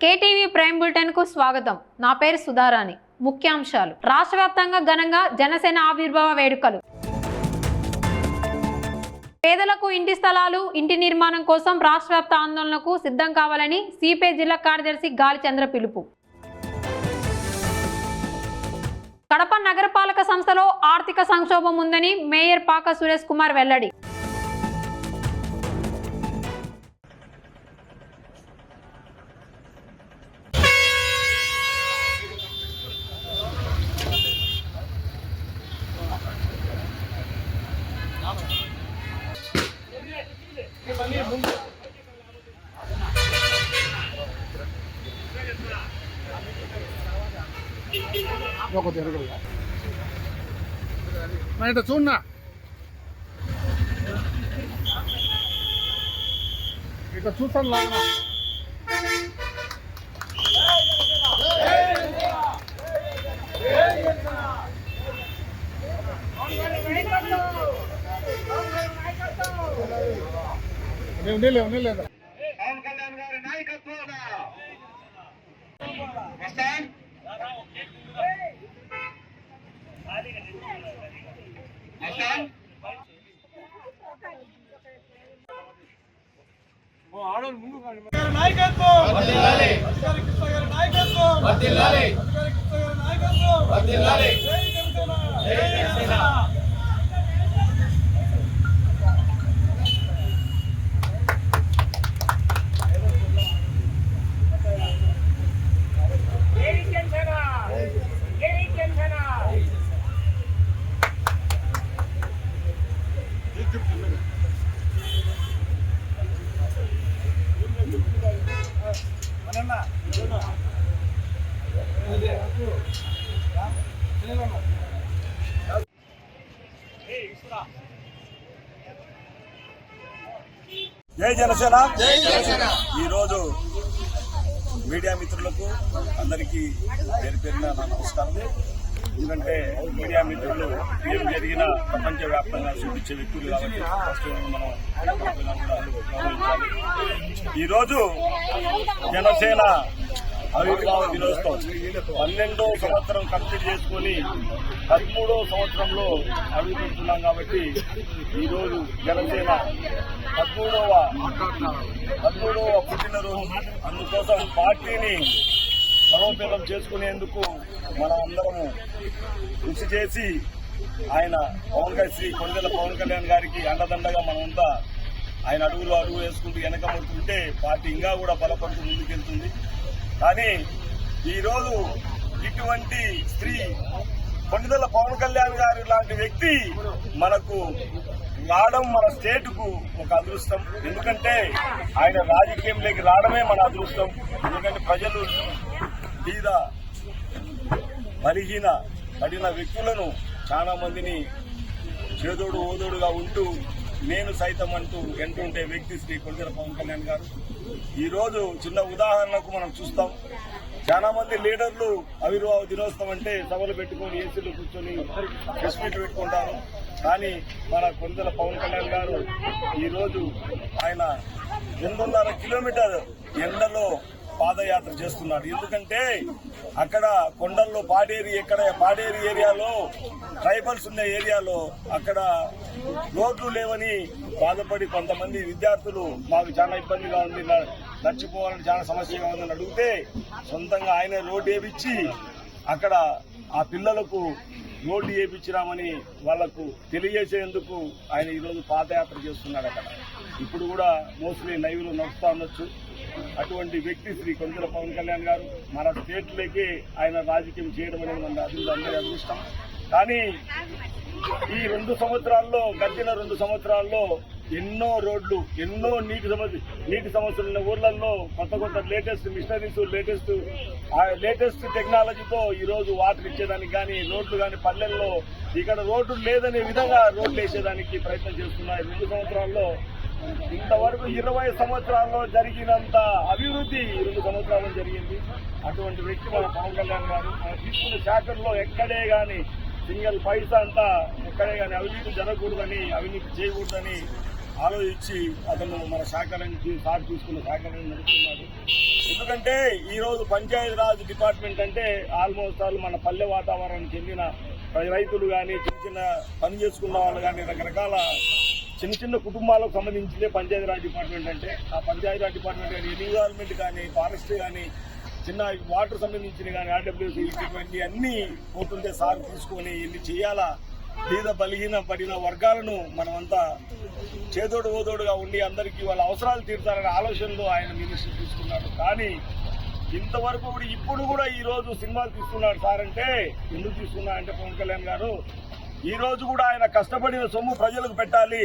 KTV prime bulletin కు స్వాగతం. నా పేరు సుధారాణి. ముఖ్యాంశాలు. రాష్ట్ర వ్యాప్తంగా ఘనంగా జనసేన ఆవిర్భావ వేడుకలు. పేదలకు ఇంటి స్థలాలు, ఇంటి నిర్మాణం కోసం రాష్ట్ర వ్యాప్త ఆందోళనకు సిద్ధం కావాలని సిపిఐ జిల్లా కార్యదర్శి గాలి చంద్ర పిలుపు. కడప నగరపాలక సంస్థలో ఆర్థిక సంక్షోభం ఉందని మేయర్ పాక సురేష్ కుమార్ వెల్లడి. ఇట్లా చూడనా, ఇట్లా చూస్తాను లాగా లేదా పవన్ కళ్యాణ్ గారి నాయకత్వం జై జనసేన. ఈ రోజు మీడియా మిత్రులకు అందరికీ పేరు పేరున నా నమస్కారం. ఎందుకంటే మీడియా మిత్రులు ఏం జరిగినా ప్రపంచ వ్యాప్తంగా చూపించే వ్యక్తులు కాబట్టి ఫస్ట్ మనం గౌరవించాలి. ఈరోజు జనసేన ఆవిర్భావ దినోత్సవం 12వ సంవత్సరం కంప్లీట్ చేసుకుని 13వ సంవత్సరంలో అడుగుపెడుతున్నాం కాబట్టి ఈరోజు జనసేన 13వ పుట్టినరోజు. అందుకోసం పార్టీని బలోపేతం చేసుకునేందుకు మనం అందరము కృషి చేసి ఆయన శ్రీ కొండెల పవన్ కళ్యాణ్ గారికి అండదండగా మనమంతా ఆయన అడుగు వేసుకుంటూ వెనకబడుతుంటే పార్టీ ఇంకా కూడా బలపడుతూ ముందుకెళ్తుంది. కానీ ఈరోజు ఇటువంటి స్త్రీ కొండెల పవన్ కళ్యాణ్ గారి లాంటి వ్యక్తి మనకు రావడం మన స్టేట్ కు ఒక అదృష్టం. ఎందుకంటే ఆయన రాజకీయంలోకి రావడమే మన అదృష్టం. ఎందుకంటే ప్రజలు బీద బలహీన పడిన వ్యక్తులను చాలా మందిని చేదోడు ఓదోడుగా ఉంటూ నేను సైతం అంటూ ఎంటుంటే వ్యక్తి శ్రీ కొండెల పవన్ కళ్యాణ్ గారు. ఈరోజు చిన్న ఉదాహరణకు మనం చూస్తాం, చాలా మంది లీడర్లు ఆవిర్భావ దినోత్సవం అంటే సభలు పెట్టుకుని ఏసీలు కూర్చొని ప్రెస్ మీట్లు పెట్టుకుంటారు. కానీ మన కొండెల పవన్ కళ్యాణ్ గారు ఈరోజు ఆయన 2.5 కిలోమీటర్ ఎండలో పాదయాత్ర చేస్తున్నాడు. ఎందుకంటే అక్కడ కొండల్లో పాడేరు ఏరియాలో ట్రైబల్స్ ఉన్న ఏరియాలో అక్కడ రోడ్లు లేవని బాధపడి కొంతమంది విద్యార్థులు మాకు చాలా ఇబ్బందిగా ఉంది, నడిచిపోవాలని చాలా సమస్యగా ఉందని అడిగితే సొంతంగా ఆయన రోడ్డు వేయించి అక్కడ ఆ పిల్లలకు రోడ్డు వేయించినామని వాళ్లకు తెలియజేసేందుకు ఆయన ఈరోజు పాదయాత్ర చేస్తున్నాడు. అక్కడ ఇప్పుడు కూడా మోస్ట్లీ లైవ్లో నడుస్తూ ఉండొచ్చు. అటువంటి వ్యక్తి శ్రీ కొండెల పవన్ కళ్యాణ్ గారు మన స్టేట్లోకి ఆయన రాజకీయం చేయడం అనేది మన అందరి అదృష్టం. కానీ ఈ 2 సంవత్సరాల్లో గడిచిన 2 సంవత్సరాల్లో ఎన్నో రోడ్లు, ఎన్నో నీటి సమస్యలు ఉన్న ఊర్లలో కొత్త లేటెస్ట్ మిషనరీస్, లేటెస్ట్ టెక్నాలజీతో ఈరోజు వాటర్ ఇచ్చేదానికి కానీ రోడ్లు కానీ పల్లెల్లో ఇక్కడ రోడ్లు లేదనే విధంగా రోడ్లు వేసేదానికి ప్రయత్నం చేస్తున్నాయి. 2 సంవత్సరాల్లో ఇంతవరకు 20 సంవత్సరాల్లో జరిగినంత అభివృద్ధి 2 సంవత్సరాల్లో జరిగింది. అటువంటి వ్యక్తి మన పవన్ కళ్యాణ్ గారు. తీసుకున్న శాఖల్లో ఎక్కడే కానీ సింగిల్ పైసా అంతా ఎక్కడే కానీ అవినీతి జరగకూడదని, అవినీతి చేయకూడదని ఆలోచించి అతను మన శాఖలకి సార్ తీసుకున్న శాఖలను నడుపుతున్నాడు. ఎందుకంటే ఈరోజు పంచాయతీరాజ్ డిపార్ట్మెంట్ అంటే ఆల్మోస్ట్ ఆల్ మన పల్లె వాతావరణానికి చెందిన రైతులు కానీ చిన్న చిన్న పని చేసుకున్న వాళ్ళు కానీ రకరకాల చిన్న చిన్న కుటుంబాలకు సంబంధించిందే పంచాయతీరాజ్ డిపార్ట్మెంట్ అంటే. ఆ పంచాయతీరాజ్ డిపార్ట్మెంట్ కానీ ఎన్విరాన్మెంట్ కానీ ఫారెస్ట్ కానీ చిన్న వాటర్ సంబంధించిన కానీ ఆర్డబ్ల్యూసీ ఇటువంటి అన్ని పోతుంటే సార్ తీసుకొని ఇన్ని చేయాలా. పేద బలిహీన పడిన వర్గాలను మనమంతా చేదోడు ఓదోడుగా ఉండి అందరికీ వాళ్ళ అవసరాలు తీర్చాలనే ఆలోచనలో ఆయన మినిస్ట్రీ తీసుకున్నాడు. కానీ ఇంతవరకు కూడా ఇప్పుడు కూడా ఈ రోజు సినిమాలు తీస్తున్నాడు సార్ అంటే ఎందుకు తీసుకున్నా అంటే పవన్ కళ్యాణ్ గారు ఈ రోజు కూడా ఆయన కష్టపడిన సొమ్ము ప్రజలకు పెట్టాలి,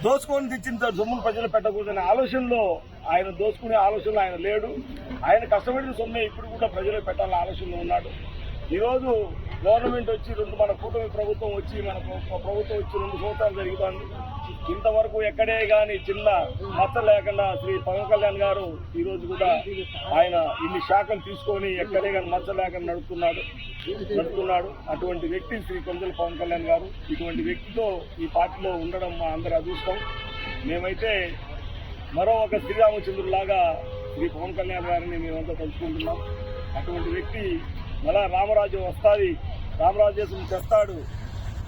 దోచుకొని తెచ్చిన సొమ్మును ప్రజలు పెట్టకూడదనే ఆలోచనలో ఆయన దోచుకునే ఆలోచనలో ఆయన లేడు. ఆయన కష్టపడిన సొమ్మే ఇప్పుడు కూడా ప్రజలకు పెట్టాలనే ఆలోచనలో ఉన్నాడు. ఈరోజు గవర్నమెంట్ వచ్చి మన కూటమి ప్రభుత్వం వచ్చి మన ప్రభుత్వం వచ్చి 2 సంవత్సరాలు జరుగుతుంది. ఇంతవరకు ఎక్కడే కానీ చిన్న మచ్చ లేకుండా శ్రీ పవన్ కళ్యాణ్ గారు ఈరోజు కూడా ఆయన ఇన్ని శాఖలు తీసుకొని ఎక్కడే కానీ మచ్చ లేకుండా నడుపుతున్నాడు. అటువంటి వ్యక్తి శ్రీ కొంజల పవన్ కళ్యాణ్ గారు. ఇటువంటి వ్యక్తితో ఈ పార్టీలో ఉండడం మా అందరి అదృష్టం. మేమైతే మరో ఒక శ్రీరామచంద్రులాగా శ్రీ పవన్ కళ్యాణ్ గారిని మేమంతా తలుచుకుంటున్నాం. అటువంటి వ్యక్తి మళ్ళా రామరాజ్యం వస్తుంది, రామరాజ్యం చేస్తాడు,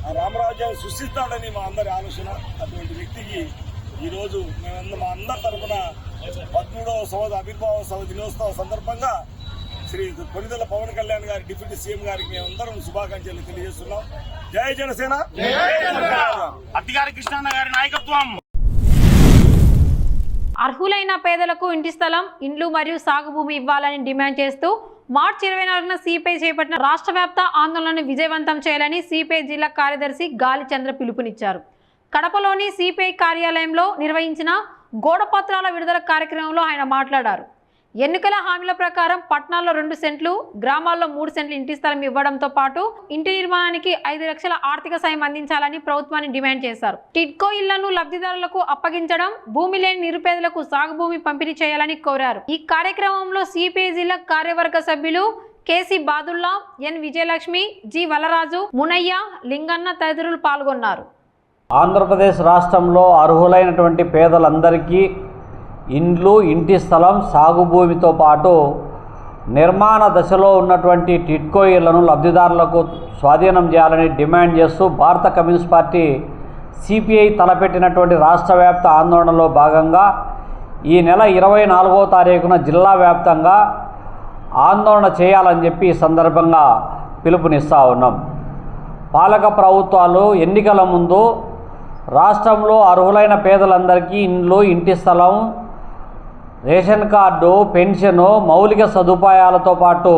ఆ రామరాజ్యాన్ని సృష్టిస్తాడని మా అందరి ఆలోచన. అటువంటి వ్యక్తికి ఈరోజు మా అందరి తరఫున 13వ ఆవిర్భావ దినోత్సవ సందర్భంగా శ్రీ కొనిదెల పవన్ కళ్యాణ్ గారి డిప్యూటీ సీఎం గారికి మేమందరం శుభాకాంక్షలు తెలియజేస్తున్నాం. జై జనసేన, అత్తిగారి కృష్ణన్న గారి నాయకత్వం. అర్హులైన పేదలకు ఇంటి స్థలం, ఇండ్లు మరియు సాగు భూమి ఇవ్వాలని డిమాండ్ చేస్తూ మార్చి 24న సిపిఐ చేపట్టిన రాష్ట్ర వ్యాప్త ఆందోళనను విజయవంతం చేయాలని సిపిఐ జిల్లా కార్యదర్శి గాలి చంద్ర పిలుపునిచ్చారు. కడపలోని సిపిఐ కార్యాలయంలో నిర్వహించిన గోడపత్రాల విడుదల కార్యక్రమంలో ఆయన మాట్లాడారు. ఎన్నికల హామీల ప్రకారం పట్టణాల్లో 2 సెంట్లు, గ్రామాల్లో 3 సెంట్లు ఇంటి స్థలం ఇవ్వడంతో పాటు ఇంటి నిర్మాణానికి 5 లక్షల ఆర్థిక సాయం అందించాలని ప్రభుత్వాన్ని డిమాండ్ చేశారు. టిడ్కో ఇళ్లను లబ్ధిదారులకు అప్పగించడం, భూమి లేని నిరుపేదలకు సాగు భూమి పంపిణీ చేయాలని కోరారు. ఈ కార్యక్రమంలో సిపిఐ జిల్లా కార్యవర్గ సభ్యులు కేసి బాదుల్లా, ఎన్ విజయలక్ష్మి, జి వలరాజు, మునయ్య, లింగన్న తదితరులు పాల్గొన్నారు. ఆంధ్రప్రదేశ్ రాష్ట్రంలో అర్హులైనటువంటి పేదలందరికీ ఇండ్లు, ఇంటి స్థలం, సాగు భూమితో పాటు నిర్మాణ దశలో ఉన్నటువంటి టిడ్కో ఇళ్లను లబ్ధిదారులకు స్వాధీనం చేయాలని డిమాండ్ చేస్తూ భారత కమ్యూనిస్ట్ పార్టీ సిపిఐ తలపెట్టినటువంటి రాష్ట్ర వ్యాప్త ఆందోళనలో భాగంగా ఈ నెల 24వ తారీఖున జిల్లా వ్యాప్తంగా ఆందోళన చేయాలని చెప్పి ఈ సందర్భంగా పిలుపునిస్తూ ఉన్నాం. పాలక ప్రభుత్వాలు ఎన్నికల ముందు రాష్ట్రంలో అర్హులైన పేదలందరికీ ఇండ్లు, ఇంటి స్థలం, రేషన్ కార్డు, పెన్షను, మౌలిక సదుపాయాలతో పాటు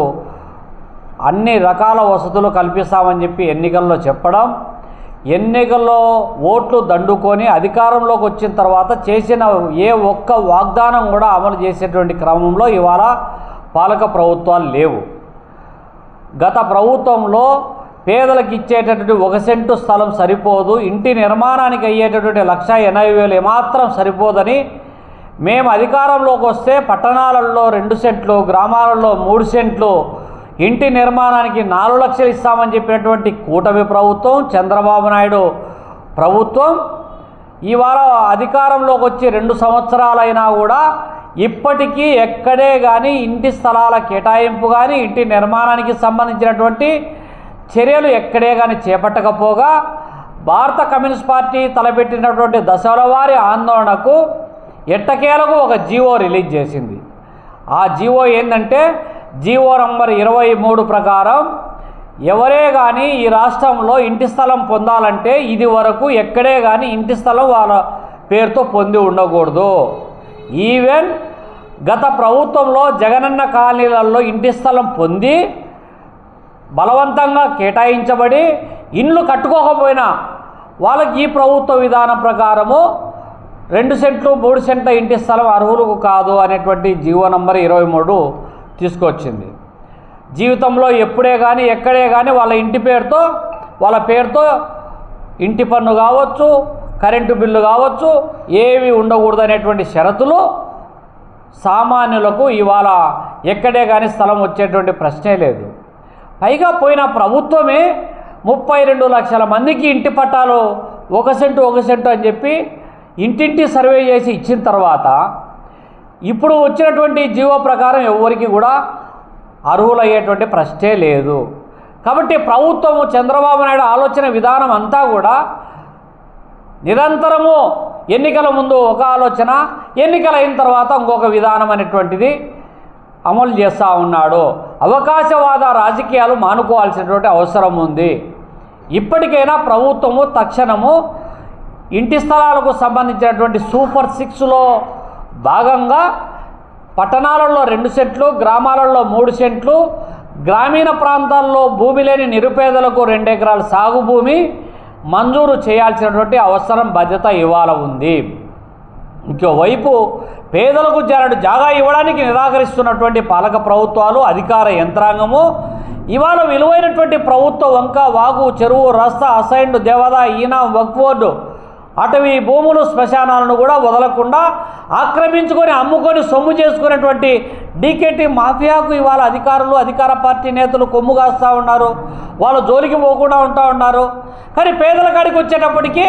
అన్ని రకాల వసతులు కల్పిస్తామని చెప్పి ఎన్నికల్లో చెప్పడం, ఎన్నికల్లో ఓట్లు దండుకొని అధికారంలోకి వచ్చిన తర్వాత చేసిన ఏ ఒక్క వాగ్దానం కూడా అమలు చేసేటువంటి క్రమంలో ఇవాళ పాలక ప్రభుత్వాలు లేవు. గత ప్రభుత్వంలో పేదలకు ఇచ్చేటటువంటి 1 సెంటు స్థలం సరిపోదు, ఇంటి నిర్మాణానికి అయ్యేటటువంటి 1,80,000 ఏమాత్రం సరిపోదని మేము అధికారంలోకి వస్తే పట్టణాలలో 2 సెంట్లు, గ్రామాలలో 3 సెంట్లు, ఇంటి నిర్మాణానికి 4 లక్షలు ఇస్తామని చెప్పినటువంటి కూటమి ప్రభుత్వం, చంద్రబాబు నాయుడు ప్రభుత్వం ఇవాళ అధికారంలోకి వచ్చి 2 సంవత్సరాలైనా కూడా ఇప్పటికీ ఎక్కడే కానీ ఇంటి స్థలాల కేటాయింపు కానీ ఇంటి నిర్మాణానికి సంబంధించినటువంటి చర్యలు ఎక్కడే కానీ చేపట్టకపోగా భారత కమ్యూనిస్ట్ పార్టీ తలపెట్టినటువంటి దశల వారి ఆందోళనకు ఎట్టకేలకు ఒక జీవో రిలీజ్ చేసింది. ఆ జీవో ఏంటంటే జీవో నంబర్ 23 ప్రకారం ఎవరే కానీ ఈ రాష్ట్రంలో ఇంటి స్థలం పొందాలంటే ఇది వరకు ఎక్కడే కానీ ఇంటి స్థలం వాళ్ళ పేరుతో పొంది ఉండకూడదు. ఈవెన్ గత ప్రభుత్వంలో జగనన్న కాలనీలలో ఇంటి స్థలం పొంది బలవంతంగా కేటాయించబడి ఇండ్లు కట్టుకోకపోయినా వాళ్ళకి ఈ ప్రభుత్వ విధానం ప్రకారము 2 సెంట్లు 3 సెంట్ల ఇంటి స్థలం అర్హులకు కాదు అనేటువంటి జీవో నంబర్ 23 తీసుకొచ్చింది. జీవితంలో ఎప్పుడే కానీ ఎక్కడే కానీ వాళ్ళ ఇంటి పేరుతో వాళ్ళ పేరుతో ఇంటి పన్ను కావచ్చు, కరెంటు బిల్లు కావచ్చు, ఏవి ఉండకూడదు అనేటువంటి షరతులు సామాన్యులకు ఇవాళ ఎక్కడే కానీ స్థలం వచ్చేటువంటి ప్రశ్నే లేదు. పైగా పోయిన ప్రభుత్వమే 32 లక్షల మందికి ఇంటి పట్టాలు 1 సెంటు అని చెప్పి ఇంటింటి సర్వే చేసి ఇచ్చిన తర్వాత ఇప్పుడు వచ్చినటువంటి జీవో ప్రకారం ఎవరికి కూడా అర్హులయ్యేటువంటి ప్రశ్నే లేదు. కాబట్టి ప్రభుత్వము చంద్రబాబు నాయుడు ఆలోచన విధానం అంతా కూడా నిరంతరము ఎన్నికల ముందు ఒక ఆలోచన, ఎన్నికలు అయిన తర్వాత ఇంకొక విధానం అనేటువంటిది అమలు చేస్తూ ఉన్నాడు. అవకాశవాద రాజకీయాలు మానుకోవాల్సినటువంటి అవసరం ఉంది. ఇప్పటికైనా ప్రభుత్వము తక్షణము ఇంటి స్థలాలకు సంబంధించినటువంటి సూపర్ 6లో భాగంగా పట్టణాలలో 2 సెంట్లు, గ్రామాలలో 3 సెంట్లు, గ్రామీణ ప్రాంతాల్లో భూమి లేని నిరుపేదలకు 2 ఎకరాల సాగు భూమి మంజూరు చేయాల్సినటువంటి అవసరం, బాధ్యత ఇవాళ ఉంది. ఇంకోవైపు పేదలకు జాగా ఇవ్వడానికి నిరాకరిస్తున్నటువంటి పాలక ప్రభుత్వాలు, అధికార యంత్రాంగము ఇవాళ విలువైనటువంటి ప్రభుత్వ వంక, వాగు, చెరువు, రస్తా, అసైన్డ్, దేవాదా, ఈనాం, వక్ఫ్ బోర్డు, అటవీ భూములు, శ్మశానాలను కూడా వదలకుండా ఆక్రమించుకొని అమ్ముకొని సొమ్ము చేసుకునేటువంటి డీకేటీ మాఫియాకు ఇవాళ అధికారులు, అధికార పార్టీ నేతలు కొమ్ము కాస్తూ ఉన్నారు. వాళ్ళు జోలికి పోకుండా ఉంటా ఉన్నారు. కానీ పేదల కాడికి వచ్చేటప్పటికి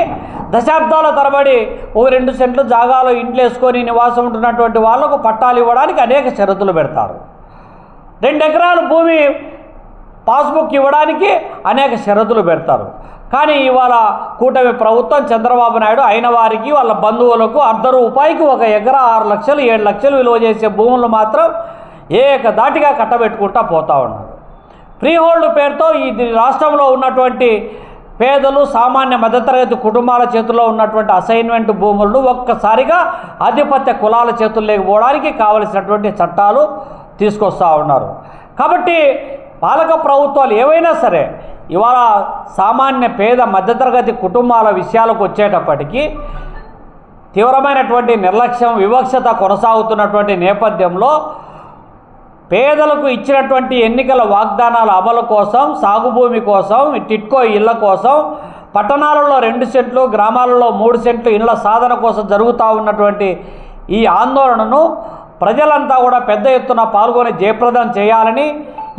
దశాబ్దాల తరబడి 2 సెంట్లు జాగాలో ఇంట్లో వేసుకొని నివాసం ఉంటున్నటువంటి వాళ్లకు పట్టాలు ఇవ్వడానికి అనేక షరతులు పెడతారు. 2 ఎకరాల భూమి పాస్బుక్ ఇవ్వడానికి అనేక షరతులు పెడతారు. కానీ ఇవాళ కూటమి ప్రభుత్వం, చంద్రబాబు నాయుడు అయిన వారికి, వాళ్ళ బంధువులకు ₹1,00,000 1 ఎకరా 6 లక్షలు 7 లక్షలు విలువ చేసే భూములు మాత్రం ఏకదాటిగా కట్టబెట్టుకుంటా పోతూ ఉన్నారు. ఫ్రీ హోల్డ్ పేరుతో ఈ రాష్ట్రంలో ఉన్నటువంటి పేదలు, సామాన్య మధ్యతరగతి కుటుంబాల చేతుల్లో ఉన్నటువంటి అసైన్మెంట్ భూములను ఒక్కసారిగా ఆధిపత్య కులాల చేతుల్లోకి పోవడానికి కావలసినటువంటి చట్టాలు తీసుకొస్తూ ఉన్నారు. కాబట్టి పాలక ప్రభుత్వాలు ఏవైనా సరే ఇవాళ సామాన్య పేద మధ్యతరగతి కుటుంబాల విషయాలకు వచ్చేటప్పటికీ తీవ్రమైనటువంటి నిర్లక్ష్యం, వివక్షత కొనసాగుతున్నటువంటి నేపథ్యంలో పేదలకు ఇచ్చినటువంటి ఎన్నికల వాగ్దానాల అమలు కోసం, సాగుభూమి కోసం, టిట్కో ఇళ్ల కోసం, పట్టణాలలో 2 సెంట్లు, గ్రామాలలో 3 సెంట్లు ఇళ్ల సాధన కోసం జరుగుతూ ఉన్నటువంటి ఈ ఆందోళనను ప్రజలంతా కూడా పెద్ద ఎత్తున పాల్గొని జయప్రదం చేయాలని,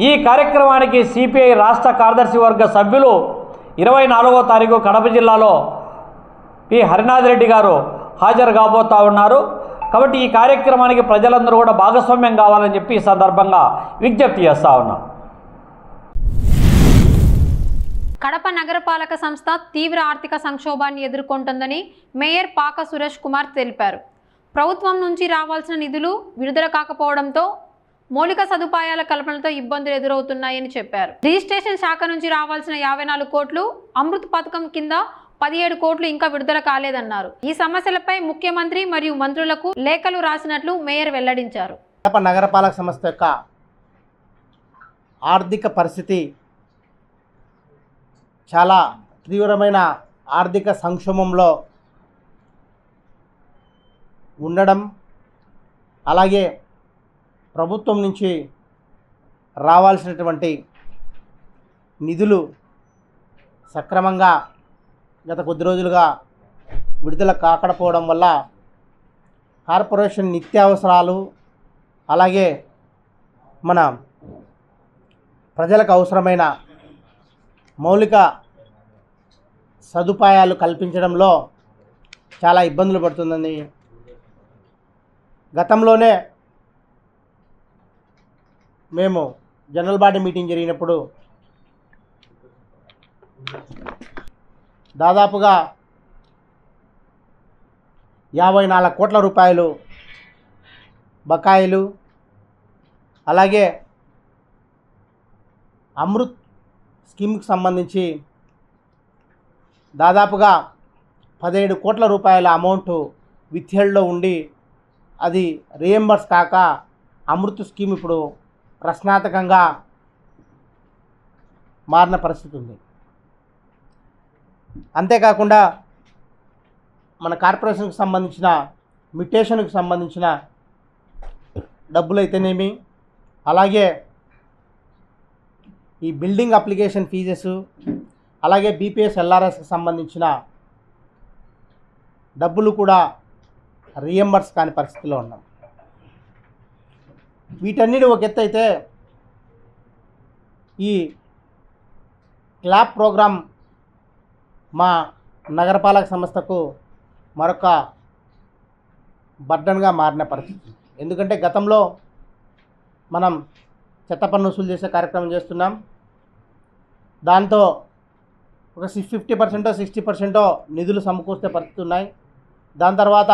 ఈ కార్యక్రమానికి సిపిఐ రాష్ట్ర కార్యదర్శి వర్గ సభ్యులు 24వ తారీఖు కడప జిల్లాలో పి హరినాథ్ రెడ్డి గారు హాజరు కాబోతూ ఉన్నారు. కాబట్టి ఈ కార్యక్రమానికి ప్రజలందరూ కూడా భాగస్వామ్యం కావాలని చెప్పి ఈ సందర్భంగా విజ్ఞప్తి చేస్తూ ఉన్నాం. కడప నగరపాలక సంస్థ తీవ్ర ఆర్థిక సంక్షోభాన్ని ఎదుర్కొంటుందని మేయర్ పాక సురేష్ కుమార్ తెలిపారు. ప్రభుత్వం నుంచి రావాల్సిన నిధులు విడుదల కాకపోవడంతో మౌలిక సదుపాయాల కల్పనతో ఇబ్బందులు ఎదురవుతున్నాయని చెప్పారు. రిజిస్ట్రేషన్ శాఖ నుంచి రావాల్సిన 54 కోట్లు, అమృత్ పథకం కింద 17 కోట్లు ఇంకా విడుదల కాలేదన్నారు. ఈ సమస్యలపై ముఖ్యమంత్రి మరియు మంత్రులకు లేఖలు రాసినట్లు మేయర్ వెల్లడించారు. కడప నగరపాలక సంస్థ యొక్క ఆర్థిక పరిస్థితి చాలా తీవ్రమైన ఆర్థిక సంక్షోభంలో ఉండడం, అలాగే ప్రభుత్వం నుంచి రావాల్సినటువంటి నిధులు సక్రమంగా గత కొద్ది రోజులుగా విడుదల కాకపోవడం వల్ల కార్పొరేషన్ నిత్యావసరాలు, అలాగే మన ప్రజలకు అవసరమైన మౌలిక సదుపాయాలు కల్పించడంలో చాలా ఇబ్బందులు పడుతుందని గతంలోనే మేము జనరల్ బాడీ మీటింగ్ జరిగినప్పుడు దాదాపుగా 54 కోట్ల రూపాయలు బకాయిలు, అలాగే అమృత్ స్కీమ్కి సంబంధించి దాదాపుగా 17 కోట్ల రూపాయల అమౌంట్ విత్హెల్డ్లో ఉండి అది రీఎంబర్స్ కాక అమృత్ స్కీమ్ ఇప్పుడు ప్రశ్నార్థకంగా మారిన పరిస్థితి ఉంది. అంతేకాకుండా మన కార్పొరేషన్కి సంబంధించిన మ్యుటేషన్కి సంబంధించిన డబ్బులైతేనేమి, అలాగే ఈ బిల్డింగ్ అప్లికేషన్ ఫీజెస్, అలాగే బీపీఎస్ ఎల్ఆర్ఎస్కి సంబంధించిన డబ్బులు కూడా రీఎంబర్స్ కాని పరిస్థితిలో ఉన్నాం. వీటన్నిటి ఒక ఎత్తు అయితే ఈ క్లాప్ ప్రోగ్రాం మా నగరపాలక సంస్థకు మరొక బర్డన్గా మారిన పరిస్థితి. ఎందుకంటే గతంలో మనం చెత్త పన్ను వసూలు చేసే కార్యక్రమం చేస్తున్నాం. దాంతో ఒక 50% 60% నిధులు సమకూర్చే పరిస్థితి ఉన్నాయి. దాని తర్వాత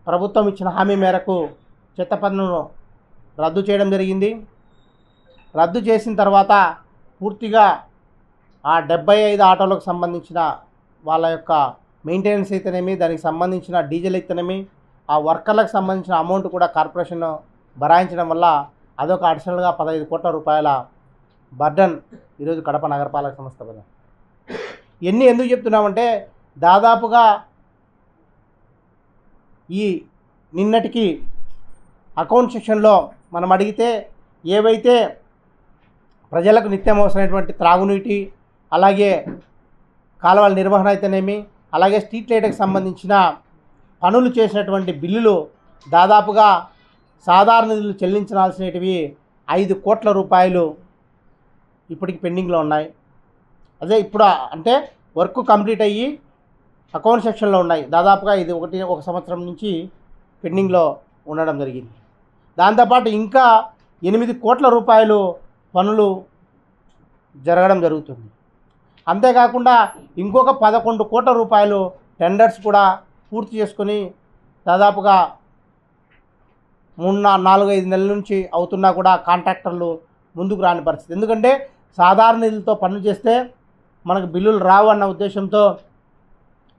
ప్రభుత్వం ఇచ్చిన హామీ మేరకు చెత్త పన్నును రద్దు చేయడం జరిగింది. రద్దు చేసిన తర్వాత పూర్తిగా ఆ 75 ఆటోలకు సంబంధించిన వాళ్ళ యొక్క మెయింటెనెన్స్ అయితేనేమి, దానికి సంబంధించిన డీజిల్ అయితేనేమి, ఆ వర్కర్లకు సంబంధించిన అమౌంట్ కూడా కార్పొరేషన్ భరాయించడం వల్ల అదొక అడిషనల్గా 15 కోట్ల రూపాయల బర్డన్ ఈరోజు కడప నగరపాలక సంస్థ పైన. ఇవన్నీ ఎందుకు చెప్తున్నామంటే దాదాపుగా ఈ నిన్నటికి అకౌంట్ సెక్షన్లో మనం అడిగితే ఏవైతే ప్రజలకు నిత్యం అవసరమైనటువంటి త్రాగునీటి, అలాగే కాలువల నిర్వహణ అయితేనేమి, అలాగే స్ట్రీట్ లైట్కి సంబంధించిన పనులు చేసినటువంటి బిల్లులు దాదాపుగా సాధారణ నిధులు చెల్లించాల్సినవి 5 కోట్ల రూపాయలు ఇప్పటికి పెండింగ్లో ఉన్నాయి. అదే ఇప్పుడు అంటే వర్క్ కంప్లీట్ అయ్యి అకౌంట్ సెక్షన్లో ఉన్నాయి. దాదాపుగా ఇది ఒక సంవత్సరం నుంచి పెండింగ్లో ఉండడం జరిగింది. దాంతోపాటు ఇంకా 8 కోట్ల రూపాయలు పనులు జరగడం జరుగుతుంది. అంతేకాకుండా ఇంకొక 11 కోట్ల రూపాయలు టెండర్స్ కూడా పూర్తి చేసుకొని దాదాపుగా 4-5 నెలల నుంచి అవుతున్నా కూడా కాంట్రాక్టర్లు ముందుకు రాని పరిస్థితి. ఎందుకంటే సాధారణ నిధులతో పనులు చేస్తే మనకు బిల్లులు రావు అన్న ఉద్దేశంతో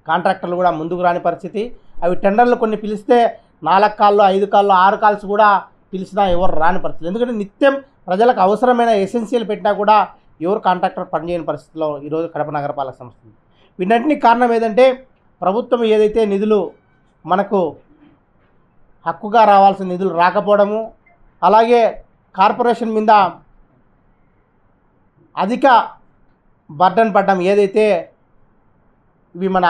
కాంట్రాక్టర్లు కూడా ముందుకు రాని పరిస్థితి. అవి టెండర్లు కొన్ని పిలిస్తే 4 కాళ్ళు 5 కాళ్ళు 6 కాల్స్ కూడా పిలిచినా ఎవరు రాని పరిస్థితి. ఎందుకంటే నిత్యం ప్రజలకు అవసరమైన ఎసెన్షియల్ పెట్టినా కూడా ఎవరు కాంట్రాక్టర్ పనిచేయని పరిస్థితిలో ఈరోజు కడప నగరపాలక సంస్థ ఉంది. వీటన్నిటికీ కారణం ఏదంటే ప్రభుత్వం ఏదైతే నిధులు మనకు హక్కుగా రావాల్సిన నిధులు రాకపోవడము, అలాగే కార్పొరేషన్ మీద అధిక బర్డన్ పడ్డం. ఏదైతే ఇవి మన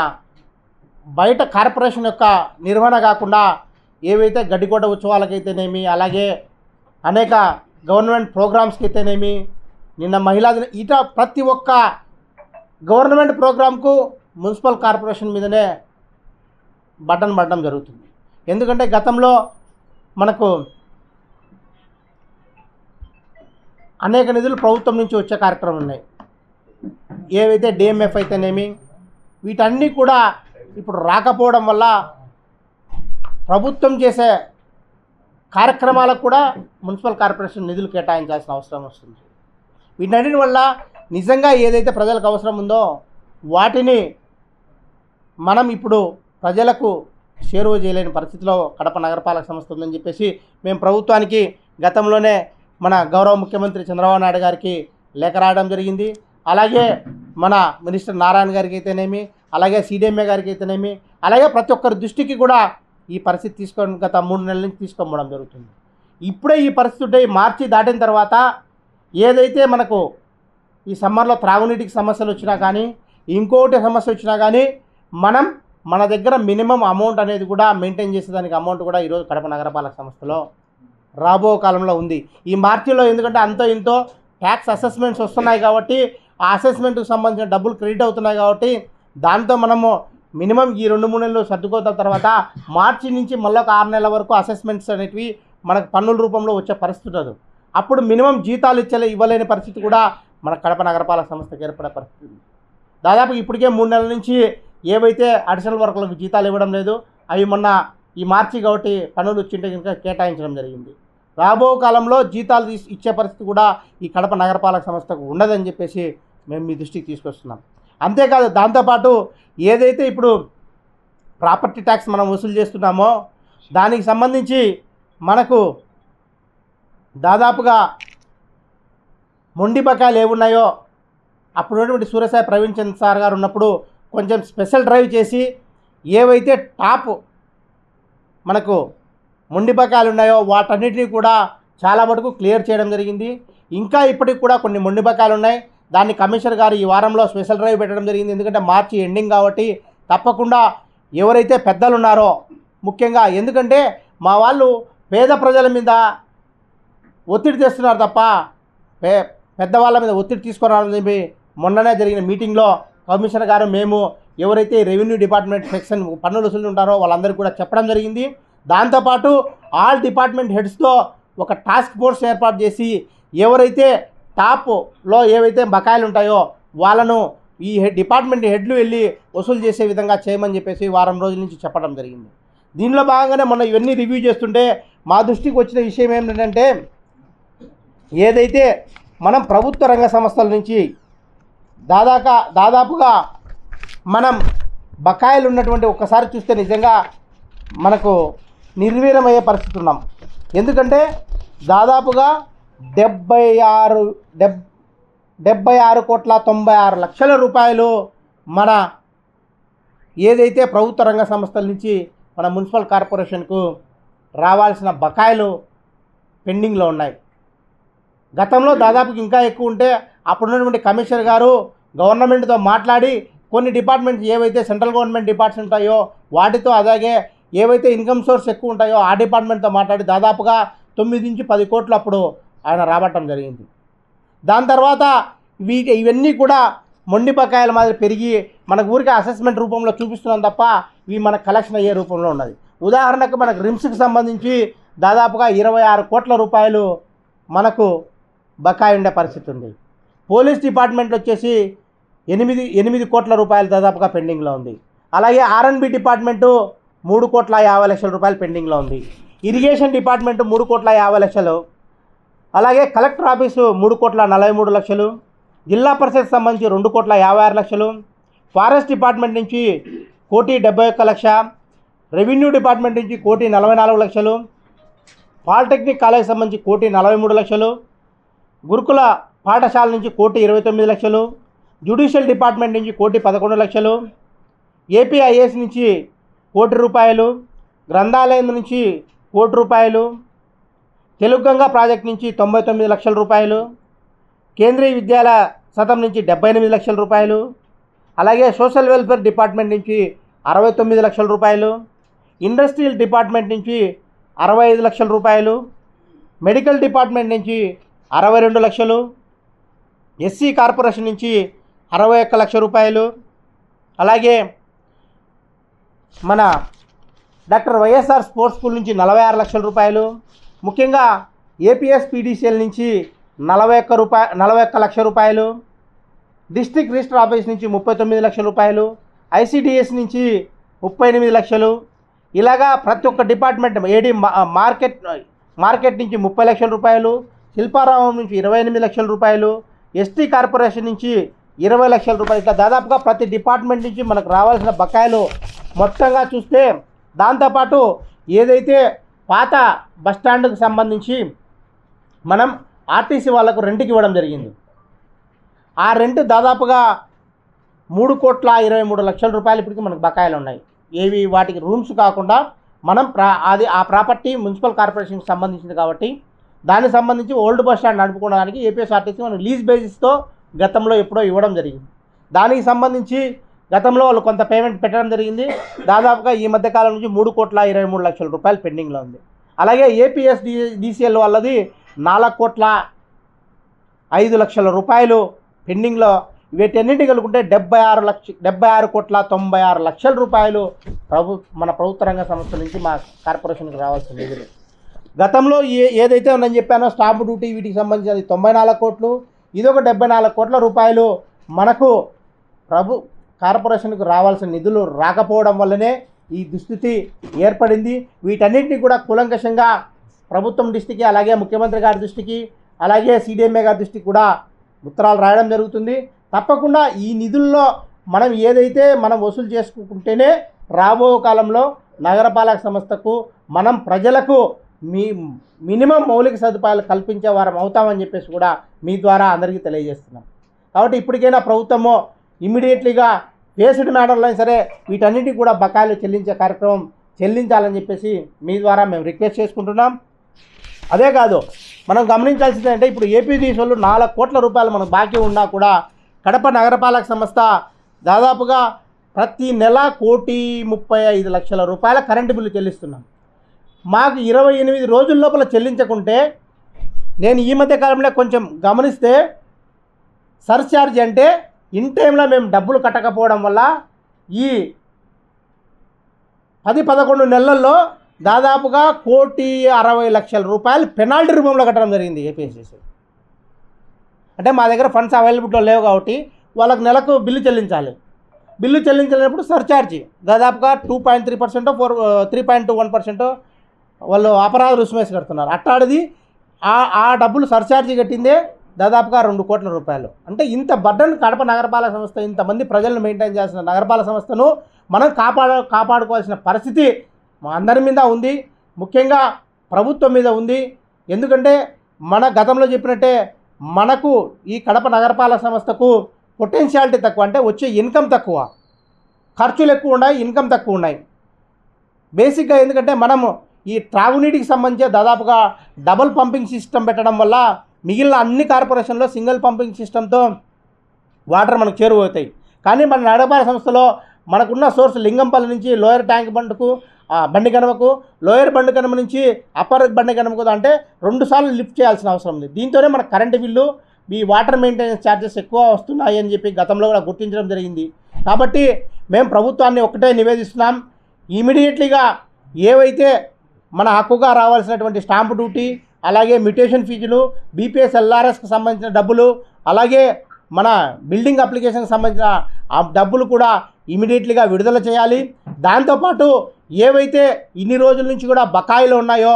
బయట కార్పొరేషన్ యొక్క నిర్వహణ కాకుండా ఏవైతే గడ్డికోట ఉత్సవాలకైతేనేమి, అలాగే అనేక గవర్నమెంట్ ప్రోగ్రామ్స్కి అయితేనేమి, నిన్న మహిళా దిన ఇట ప్రతి ఒక్క గవర్నమెంట్ ప్రోగ్రాంకు మున్సిపల్ కార్పొరేషన్ మీదనే బటన్ పడడం జరుగుతుంది. ఎందుకంటే గతంలో మనకు అనేక నిధులు ప్రభుత్వం నుంచి వచ్చే కార్యక్రమాలు ఉన్నాయి. ఏవైతే డిఎంఎఫ్ అయితేనేమి, వీటన్నీ కూడా ఇప్పుడు రాకపోవడం వల్ల ప్రభుత్వం చేసే కార్యక్రమాలకు కూడా మున్సిపల్ కార్పొరేషన్ నిధులు కేటాయించాల్సిన అవసరం వస్తుంది. వీటన్నిటి వల్ల నిజంగా ఏదైతే ప్రజలకు అవసరం ఉందో వాటిని మనం ఇప్పుడు ప్రజలకు చేరువ చేయలేని పరిస్థితిలో కడప నగరపాలక సంస్థ ఉందని చెప్పేసి మేము ప్రభుత్వానికి గతంలోనే మన గౌరవ ముఖ్యమంత్రి చంద్రబాబు నాయుడు గారికి లేఖ రాయడం జరిగింది. అలాగే మన మినిస్టర్ నారాయణ గారికి అయితేనేమి, అలాగే సిడిఎంఏ గారికి అయితేనేమి, అలాగే ప్రతి ఒక్కరి దృష్టికి కూడా ఈ పరిస్థితి తీసుకొని గత 3 నెలల నుంచి తీసుకోవడం జరుగుతుంది. ఇప్పుడే ఈ పరిస్థితి మార్చి దాటిన తర్వాత ఏదైతే మనకు ఈ సమ్మర్లో త్రాగునీటికి సమస్యలు వచ్చినా కానీ, ఇంకోటి సమస్య వచ్చినా కానీ మనం మన దగ్గర మినిమం అమౌంట్ అనేది కూడా మెయింటైన్ చేసేదానికి అమౌంట్ కూడా ఈరోజు కడప నగరపాలక సంస్థలో రాబో కాలంలో ఉంది. ఈ మార్చిలో ఎందుకంటే అంతో ఇంతో ట్యాక్స్ అసెస్మెంట్స్ వస్తున్నాయి కాబట్టి ఆ అసెస్మెంట్కి సంబంధించిన డబ్బులు క్రెడిట్ అవుతున్నాయి కాబట్టి దాంతో మనము మినిమం ఈ 2-3 నెలలు సర్దుకోత తర్వాత మార్చి నుంచి మళ్ళీ ఒక 6 నెలల వరకు అసెస్మెంట్స్ అనేటివి మనకు పన్నుల రూపంలో వచ్చే పరిస్థితి ఉండదు. అప్పుడు మినిమం జీతాలు ఇవ్వలేని పరిస్థితి కూడా మన కడప నగరపాలక సంస్థకి ఏర్పడే పరిస్థితి. దాదాపు ఇప్పటికే 3 నెలల నుంచి ఏవైతే అడిషనల్ వర్కులకు జీతాలు ఇవ్వడం లేదు, అవి మొన్న ఈ మార్చి కాబట్టి పన్నులు వచ్చింటే కనుక కేటాయించడం జరిగింది. రాబో కాలంలో జీతాలు ఇచ్చే పరిస్థితి కూడా ఈ కడప నగరపాలక సంస్థకు ఉండదని చెప్పేసి మేము మీ దృష్టికి తీసుకొస్తున్నాం. అంతేకాదు దాంతోపాటు ఏదైతే ఇప్పుడు ప్రాపర్టీ ట్యాక్స్ మనం వసూలు చేస్తున్నామో దానికి సంబంధించి మనకు దాదాపుగా మొండి బకాయిలు ఏమున్నాయో అప్పుడు ఉన్నటువంటి సూర్యసాయి ప్రవీణ్ చంద్ర సార్ గారు ఉన్నప్పుడు కొంచెం స్పెషల్ డ్రైవ్ చేసి ఏవైతే టాప్ మనకు మొండి బకాయిలు ఉన్నాయో వాటన్నిటినీ కూడా చాలా మటుకు క్లియర్ చేయడం జరిగింది. ఇంకా ఇప్పటికి కూడా కొన్ని మొండి బకాయిలు ఉన్నాయి. దాన్ని కమిషనర్ గారు ఈ వారంలో స్పెషల్ డ్రైవ్ పెట్టడం జరిగింది. ఎందుకంటే మార్చి ఎండింగ్ కాబట్టి తప్పకుండా ఎవరైతే పెద్దలు ఉన్నారో ముఖ్యంగా, ఎందుకంటే మా వాళ్ళు పేద ప్రజల మీద ఒత్తిడి తెస్తున్నారు తప్ప పెద్దవాళ్ళ మీద ఒత్తిడి తీసుకురావాలని చెప్పి మొన్ననే జరిగిన మీటింగ్లో కమిషనర్ గారు మేము ఎవరైతే రెవెన్యూ డిపార్ట్మెంట్ సెక్షన్ పన్నులు వసూలు ఉంటారో వాళ్ళందరికీ కూడా చెప్పడం జరిగింది. దాంతోపాటు ఆల్ డిపార్ట్మెంట్ హెడ్స్తో ఒక టాస్క్ ఫోర్స్ ఏర్పాటు చేసి ఎవరైతే టాప్లో ఏవైతే బకాయిలు ఉంటాయో వాళ్ళను ఈ డిపార్ట్మెంట్ హెడ్లు వెళ్ళి వసూలు చేసే విధంగా చేయమని చెప్పేసి వారం రోజుల నుంచి చెప్పడం జరిగింది. దీనిలో భాగంగానే మొన్న ఇవన్నీ రివ్యూ చేస్తుంటే మా దృష్టికి వచ్చిన విషయం ఏమిటంటే, ఏదైతే మనం ప్రభుత్వ రంగ సంస్థల నుంచి దాదాపుగా మనం బకాయిలు ఉన్నటువంటి ఒక్కసారి చూస్తే నిజంగా మనకు నిర్వీర్యమయ్యే పరిస్థితి ఉన్నాం. ఎందుకంటే దాదాపుగా 76,96,96,00,000 రూపాయలు మన ఏదైతే ప్రభుత్వ రంగ సంస్థల నుంచి మన మున్సిపల్ కార్పొరేషన్కు రావాల్సిన బకాయిలు పెండింగ్లో ఉన్నాయి. గతంలో దాదాపుకి ఇంకా ఎక్కువ ఉంటే అప్పుడున్నటువంటి కమిషనర్ గారు గవర్నమెంట్తో మాట్లాడి కొన్ని డిపార్ట్మెంట్స్ ఏవైతే సెంట్రల్ గవర్నమెంట్ డిపార్ట్మెంట్స్ ఉంటాయో వాటితో, అలాగే ఏవైతే ఇన్కమ్ సోర్స్ ఎక్కువ ఉంటాయో ఆ డిపార్ట్మెంట్తో మాట్లాడి దాదాపుగా 9 నుంచి 10 కోట్లు అప్పుడు ఆయన రాబట్టడం జరిగింది. దాని తర్వాత ఇవన్నీ కూడా మొండి బకాయిల మాదిరి పెరిగి మనకు ఊరికే అసెస్మెంట్ రూపంలో చూపిస్తున్నాం తప్ప ఇవి మనకు కలెక్షన్ అయ్యే రూపంలో ఉన్నది. ఉదాహరణకు మనకు రిమ్స్కి సంబంధించి దాదాపుగా 26 కోట్ల రూపాయలు మనకు బకాయి ఉండే పరిస్థితి ఉంది. పోలీస్ డిపార్ట్మెంట్ వచ్చేసి 8 కోట్ల రూపాయలు దాదాపుగా పెండింగ్లో ఉంది. అలాగే R&B డిపార్ట్మెంటు 3,50,00,000 రూపాయలు పెండింగ్లో ఉంది. Irrigation department 3,50,00,000. అలాగే కలెక్టర్ ఆఫీసు 3,43,00,000. జిల్లా పరిషత్ సంబంధించి 2,56,00,000. ఫారెస్ట్ డిపార్ట్మెంట్ నుంచి 1,71,00,000. రెవెన్యూ డిపార్ట్మెంట్ నుంచి 1,44,00,000. పాలిటెక్నిక్ కాలేజ్ సంబంధించి 1,43,00,000. గురుకుల పాఠశాల నుంచి 1,29,00,000. జ్యుడిషియల్ డిపార్ట్మెంట్ నుంచి 1,11,00,000. ఏపీఐఏఎస్ నుంచి 1,00,00,000 రూపాయలు. గ్రంథాలయం నుంచి 1,00,00,000 రూపాయలు. తెలుగు గంగా ప్రాజెక్ట్ నుంచి 99,00,000 రూపాయలు. కేంద్రీయ విద్యాలయ సతం నుంచి 78,00,000 రూపాయలు. అలాగే సోషల్ వెల్ఫేర్ డిపార్ట్మెంట్ నుంచి 69,00,000 రూపాయలు. ఇండస్ట్రియల్ డిపార్ట్మెంట్ నుంచి 65,00,000 రూపాయలు. మెడికల్ డిపార్ట్మెంట్ నుంచి 62,00,000. ఎస్సీ కార్పొరేషన్ నుంచి 61,00,000 రూపాయలు. అలాగే మన డాక్టర్ వైఎస్ఆర్ స్పోర్ట్స్ స్కూల్ నుంచి 46,00,000 రూపాయలు. ముఖ్యంగా ఏపీఎస్ పీడీసీఎల్ నుంచి 41,00,000 రూపాయలు. డిస్ట్రిక్ట్ రిజిస్టర్ ఆఫీస్ నుంచి 39,00,000 రూపాయలు. ఐసిడిఎస్ నుంచి 38,00,000. ఇలాగా ప్రతి ఒక్క డిపార్ట్మెంట్ ఏడీ మార్కెట్ నుంచి 30,00,000 రూపాయలు. శిల్పారామం నుంచి 28,00,000 రూపాయలు. ఎస్టీ కార్పొరేషన్ నుంచి 20,00,000 రూపాయలు. ఇట్లా దాదాపుగా ప్రతి డిపార్ట్మెంట్ నుంచి మనకు రావాల్సిన బకాయిలు మొత్తంగా చూస్తే, దాంతోపాటు ఏదైతే పాత బస్టాండ్కి సంబంధించి మనం ఆర్టీసీ వాళ్ళకు రెంట్కి ఇవ్వడం జరిగింది. ఆ రెంట్ దాదాపుగా 3,23,00,000 రూపాయలు ఇప్పటికీ మనకు బకాయిలు ఉన్నాయి. ఏవి వాటికి రూమ్స్ కాకుండా మనం ఆ ప్రాపర్టీ మున్సిపల్ కార్పొరేషన్కి సంబంధించింది కాబట్టి దానికి సంబంధించి ఓల్డ్ బస్ స్టాండ్ నడుపుకోవడానికి ఏపీఎస్ఆర్టీసీ మనం లీజ్ బేసిస్తో గతంలో ఎప్పుడో ఇవ్వడం జరిగింది. దానికి సంబంధించి గతంలో వాళ్ళు కొంత పేమెంట్ పెట్టడం జరిగింది. దాదాపుగా ఈ మధ్యకాలం నుంచి 3,23,00,000 రూపాయలు పెండింగ్లో ఉంది. అలాగే ఏపీఎస్డిసిఎల్ వాళ్ళది 4,05,00,000 రూపాయలు పెండింగ్లో. వీటన్నింటి కలుపుకుంటే 76,96,96,00,000 రూపాయలు మన ప్రభుత్వ రంగ సంస్థ నుంచి మా కార్పొరేషన్కి రావాల్సిన నిధులు. గతంలో ఏదైతే ఉందని చెప్పానో స్టాంప్ డ్యూటీ వీటికి సంబంధించి అది 94 కోట్లు, ఇదొక 74 కోట్ల రూపాయలు మనకు కార్పొరేషన్కు రావాల్సిన నిధులు రాకపోవడం వల్లనే ఈ దుస్థితి ఏర్పడింది. వీటన్నిటిని కూడా కూలంకషంగా ప్రభుత్వం దృష్టికి, అలాగే ముఖ్యమంత్రి గారి దృష్టికి, అలాగే సిడిఎంఏ గారి దృష్టికి కూడా ఉత్తరాలు రాయడం జరుగుతుంది. తప్పకుండా ఈ నిధుల్లో మనం ఏదైతే మనం వసూలు చేసుకుంటేనే రాబో కాలంలో నగరపాలక సంస్థకు మనం ప్రజలకు మినిమం మౌలిక సదుపాయాలు కల్పించే వారం అవుతామని చెప్పేసి కూడా మీ ద్వారా అందరికీ తెలియజేస్తున్నాం. కాబట్టి ఇప్పటికైనా ప్రభుత్వము ఇమ్మీడియట్లీగా ఫేస్డ్ మ్యాటర్లో సరే వీటన్నిటికీ కూడా బకాయిలు చెల్లించే కార్యక్రమం చెల్లించాలని చెప్పేసి మీ ద్వారా మేము రిక్వెస్ట్ చేసుకుంటున్నాం. అదే కాదు, మనం గమనించాల్సింది అంటే ఇప్పుడు ఏపీడీసీ వాళ్ళు 4 కోట్ల రూపాయలు మనకు బాకీ ఉన్నా కూడా కడప నగరపాలక సంస్థ దాదాపుగా ప్రతి నెల 1,35,00,000 రూపాయల కరెంటు బిల్లు చెల్లిస్తున్నాం. మాకు 28 రోజుల లోపల చెల్లించకుంటే, నేను ఈ మధ్య కాలంలో కొంచెం గమనిస్తే సర్ఛార్జ్ అంటే ఇన్ టైంలో మేము డబ్బులు కట్టకపోవడం వల్ల ఈ 10-11 నెలల్లో దాదాపుగా 1,60,00,000 రూపాయలు పెనాల్టీ రూపంలో కట్టడం జరిగింది ఏపీఎస్సీసీ. అంటే మా దగ్గర ఫండ్స్ అవైలబుల్లో లేవు కాబట్టి వాళ్ళకి నెలకు బిల్లు చెల్లించాలి. బిల్లు చెల్లించినప్పుడు సర్ఛార్జీ దాదాపుగా 2.3% 3.21% వాళ్ళు అపరాధ రుసుమేసి కడుతున్నారు. అట్టాడిది ఆ డబ్బులు సర్ఛార్జీ కట్టిందే దాదాపుగా 2 కోట్ల రూపాయలు. అంటే ఇంత బర్డన్ కడప నగరపాలక సంస్థ, ఇంతమంది ప్రజలను మెయింటైన్ చేసిన నగరపాలక సంస్థను మనం కాపాడుకోవాల్సిన పరిస్థితి మా అందరి మీద ఉంది, ముఖ్యంగా ప్రభుత్వం మీద ఉంది. ఎందుకంటే మన గతంలో చెప్పినట్టే మనకు ఈ కడప నగరపాలక సంస్థకు పొటెన్షియాలిటీ తక్కువ, అంటే వచ్చే ఇన్కమ్ తక్కువ, ఖర్చులు ఎక్కువ ఉన్నాయి, ఇన్కమ్ తక్కువ ఉన్నాయి. బేసిక్గా ఎందుకంటే మనము ఈ త్రాగునీటికి సంబంధించి దాదాపుగా డబుల్ పంపింగ్ సిస్టమ్ పెట్టడం వల్ల మిగిలిన అన్ని కార్పొరేషన్లో సింగిల్ పంపింగ్ సిస్టంతో వాటర్ మనకు చేరువవుతాయి. కానీ మన నగరపాలక సంస్థలో మనకున్న సోర్స్ లింగంపల్లి నుంచి లోయర్ ట్యాంక్ బండ్కు బండి కనుమకు, లోయర్ బండి కనుమ నుంచి అప్పర్ బండి కనుమకు అంటే 2 సార్లు లిఫ్ట్ చేయాల్సిన అవసరం ఉంది. దీంతోనే మన కరెంటు బిల్లు, ఈ వాటర్ మెయింటెనెన్స్ ఛార్జెస్ ఎక్కువ వస్తున్నాయి అని చెప్పి గతంలో కూడా గుర్తించడం జరిగింది. కాబట్టి మేము ప్రభుత్వాన్ని ఒకటే నివేదిస్తున్నాం, ఇమీడియట్లీగా ఏవైతే మన హక్కుగా రావాల్సినటువంటి స్టాంపు డ్యూటీ, అలాగే మ్యూటేషన్ ఫీజులు, బీపీఎస్ ఎల్ఆర్ఎస్కి సంబంధించిన డబ్బులు, అలాగే మన బిల్డింగ్ అప్లికేషన్కి సంబంధించిన ఆ డబ్బులు కూడా ఇమీడియట్లీగా విడుదల చేయాలి. దాంతోపాటు ఏవైతే ఇన్ని రోజుల నుంచి కూడా బకాయిలు ఉన్నాయో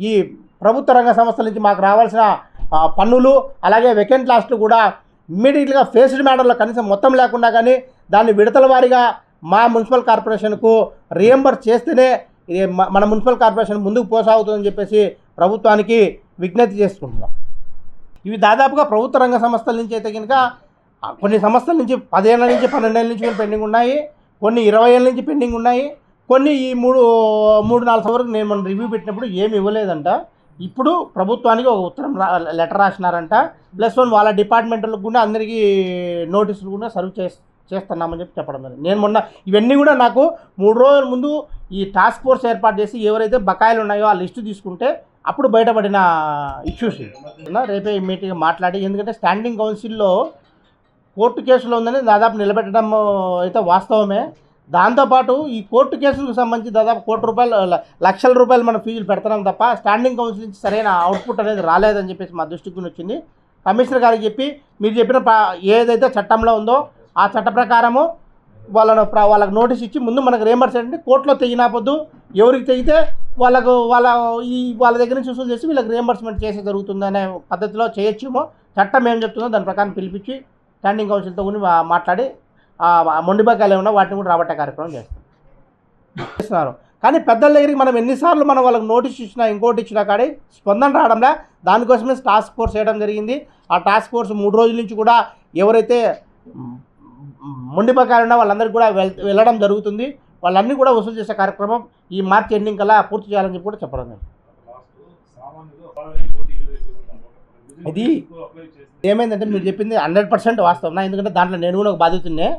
ఈ ప్రభుత్వ రంగ సంస్థల నుంచి మాకు రావాల్సిన పన్నులు, అలాగే వెకెంట్ లాస్ట్లు కూడా ఇమ్మీడియట్గా ఫేస్డ్ మ్యాటర్లో కనీసం మొత్తం లేకుండా కానీ దాన్ని విడతల వారీగా మా మున్సిపల్ కార్పొరేషన్కు రియంబర్స్ చేస్తేనే మన మున్సిపల్ కార్పొరేషన్ ముందుకు పోసాగుతుందని చెప్పేసి ప్రభుత్వానికి విజ్ఞప్తి చేసుకుంటున్నాం. ఇవి దాదాపుగా ప్రభుత్వ రంగ సంస్థల నుంచి అయితే కనుక కొన్ని సంస్థల నుంచి 10 ఏళ్ళ నుంచి 12 ఏళ్ళ నుంచి పెండింగ్ ఉన్నాయి, కొన్ని 20 ఏళ్ళ నుంచి పెండింగ్ ఉన్నాయి, కొన్ని ఈ 3-4 సంవత్సరాలకు నేను మన రివ్యూ పెట్టినప్పుడు ఏమి ఇవ్వలేదంట. ఇప్పుడు ప్రభుత్వానికి ఒక ఉత్తరం లెటర్ రాసినారంట. +1 వాళ్ళ డిపార్ట్మెంట్లకు కూడా అందరికీ నోటీసులు కూడా సర్వ్ చేస్తున్నామని చెప్పడం జరిగింది. నేను మొన్న ఇవన్నీ కూడా నాకు 3 రోజుల ముందు ఈ టాస్క్ ఫోర్స్ ఏర్పాటు చేసి ఎవరైతే బకాయిలు ఉన్నాయో ఆ లిస్టు తీసుకుంటే అప్పుడు బయటపడిన ఇష్యూస్. రేపే మీటింగ్ మాట్లాడి, ఎందుకంటే స్టాండింగ్ కౌన్సిల్లో కోర్టు కేసులో ఉందని దాదాపు నిలబెట్టడం అయితే వాస్తవమే. దాంతోపాటు ఈ కోర్టు కేసులకు సంబంధించి దాదాపు లక్షల రూపాయలు మనం ఫీజులు పెడుతున్నాం తప్ప స్టాండింగ్ కౌన్సిల్ నుంచి సరైన అవుట్పుట్ అనేది రాలేదని చెప్పేసి మా దృష్టికి వచ్చింది. కమిషనర్ గారికి చెప్పి మీరు చెప్పిన ఏదైతే చట్టంలో ఉందో ఆ చట్ట ప్రకారము వాళ్ళకు నోటీస్ ఇచ్చి ముందు మనకు రియంబర్స్ అంటే కోర్టులో తెగినాపొద్దు, ఎవరికి తెగితే వాళ్ళ దగ్గర నుంచి వసూలు చేసి వీళ్ళకి రియంబర్స్మెంట్ చేసే జరుగుతుందనే పద్ధతిలో చేయొచ్చేమో. చట్టం ఏం చెప్తుందో దాని ప్రకారం పిలిపించి స్టాండింగ్ కౌన్సిల్తో కూడా మాట్లాడి మొండి బకాయిలు ఏమన్నా వాటిని కూడా రాబట్టే కార్యక్రమం చేస్తున్నారు. కానీ పెద్దల దగ్గరికి మనం ఎన్నిసార్లు వాళ్ళకి నోటీస్ ఇచ్చినా ఇంకోటి ఇచ్చినా కానీ స్పందన రావడంలా. దానికోసమే టాస్క్ ఫోర్స్ చేయడం జరిగింది. ఆ టాస్క్ ఫోర్స్ 3 రోజుల నుంచి కూడా ఎవరైతే మొండి బకాయిలు ఉన్నా వాళ్ళందరికీ కూడా వెళ్ళడం జరుగుతుంది. వాళ్ళన్నీ కూడా వసూలు చేసే కార్యక్రమం ఈ మార్చి ఎండింగ్ కల్లా పూర్తి చేయాలని చెప్పి కూడా చెప్పడం జరిగింది. ఇది ఏమైందంటే మీరు చెప్పింది 100% వాస్తవం. ఎందుకంటే దాంట్లో నేను కూడా ఒక బాధితున్నే.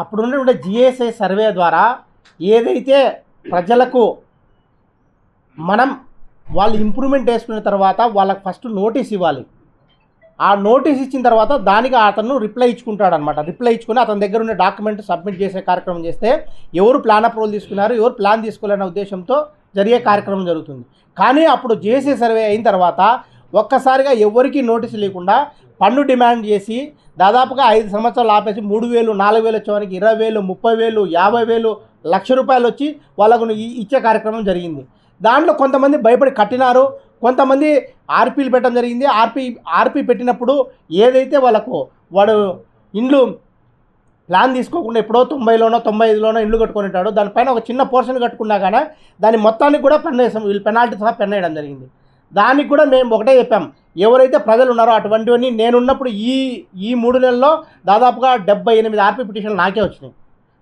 అప్పుడున్నటువంటి జిఎస్ఐ సర్వే ద్వారా ఏదైతే ప్రజలకు మనం వాళ్ళు ఇంప్రూవ్మెంట్ వేసుకున్న తర్వాత వాళ్ళకి ఫస్ట్ నోటీస్ ఇవ్వాలి. ఆ నోటీస్ ఇచ్చిన తర్వాత దానికి అతను రిప్లై ఇచ్చుకుంటాడు అనమాట. రిప్లై ఇచ్చుకుని అతని దగ్గర ఉన్న డాక్యుమెంట్ సబ్మిట్ చేసే కార్యక్రమం చేస్తే ఎవరు ప్లాన్ అప్రూవల్ తీసుకున్నారు, ఎవరు ప్లాన్ తీసుకోవాలనే ఉద్దేశంతో జరిగే కార్యక్రమం జరుగుతుంది. కానీ అప్పుడు జిఎస్ఐ సర్వే అయిన తర్వాత ఒక్కసారిగా ఎవరికి నోటీసు లేకుండా పన్ను డిమాండ్ చేసి దాదాపుగా 5 సంవత్సరాలు ఆపేసి 3,000, 4,000 వచ్చేవారికి 20,000, 30,000, 50,000, ₹1,00,000 వచ్చి వాళ్ళకు ఇచ్చే కార్యక్రమం జరిగింది. దాంట్లో కొంతమంది భయపడి కట్టినారు, కొంతమంది ఆర్పీలు పెట్టడం జరిగింది. ఆర్పీ పెట్టినప్పుడు ఏదైతే వాడు ఇండ్లు ప్లాన్ తీసుకోకుండా ఎప్పుడో 90లోనో 95లోనో ఇండ్లు కట్టుకొని ఉంటాడు, దానిపైన ఒక చిన్న పోర్షన్ కట్టుకున్నా కానీ దాని మొత్తానికి కూడా పన్ను వేసాం, వీళ్ళు పెనాల్టీ సహా పన్ను వేయడం జరిగింది. దానికి కూడా మేము ఒకటే చెప్పాం, ఎవరైతే ప్రజలు ఉన్నారో అటువంటివన్నీ నేనున్నప్పుడు ఈ 3 నెలల్లో దాదాపుగా 78 ఆర్పీ పిటిషన్లు నాకే వచ్చినాయి.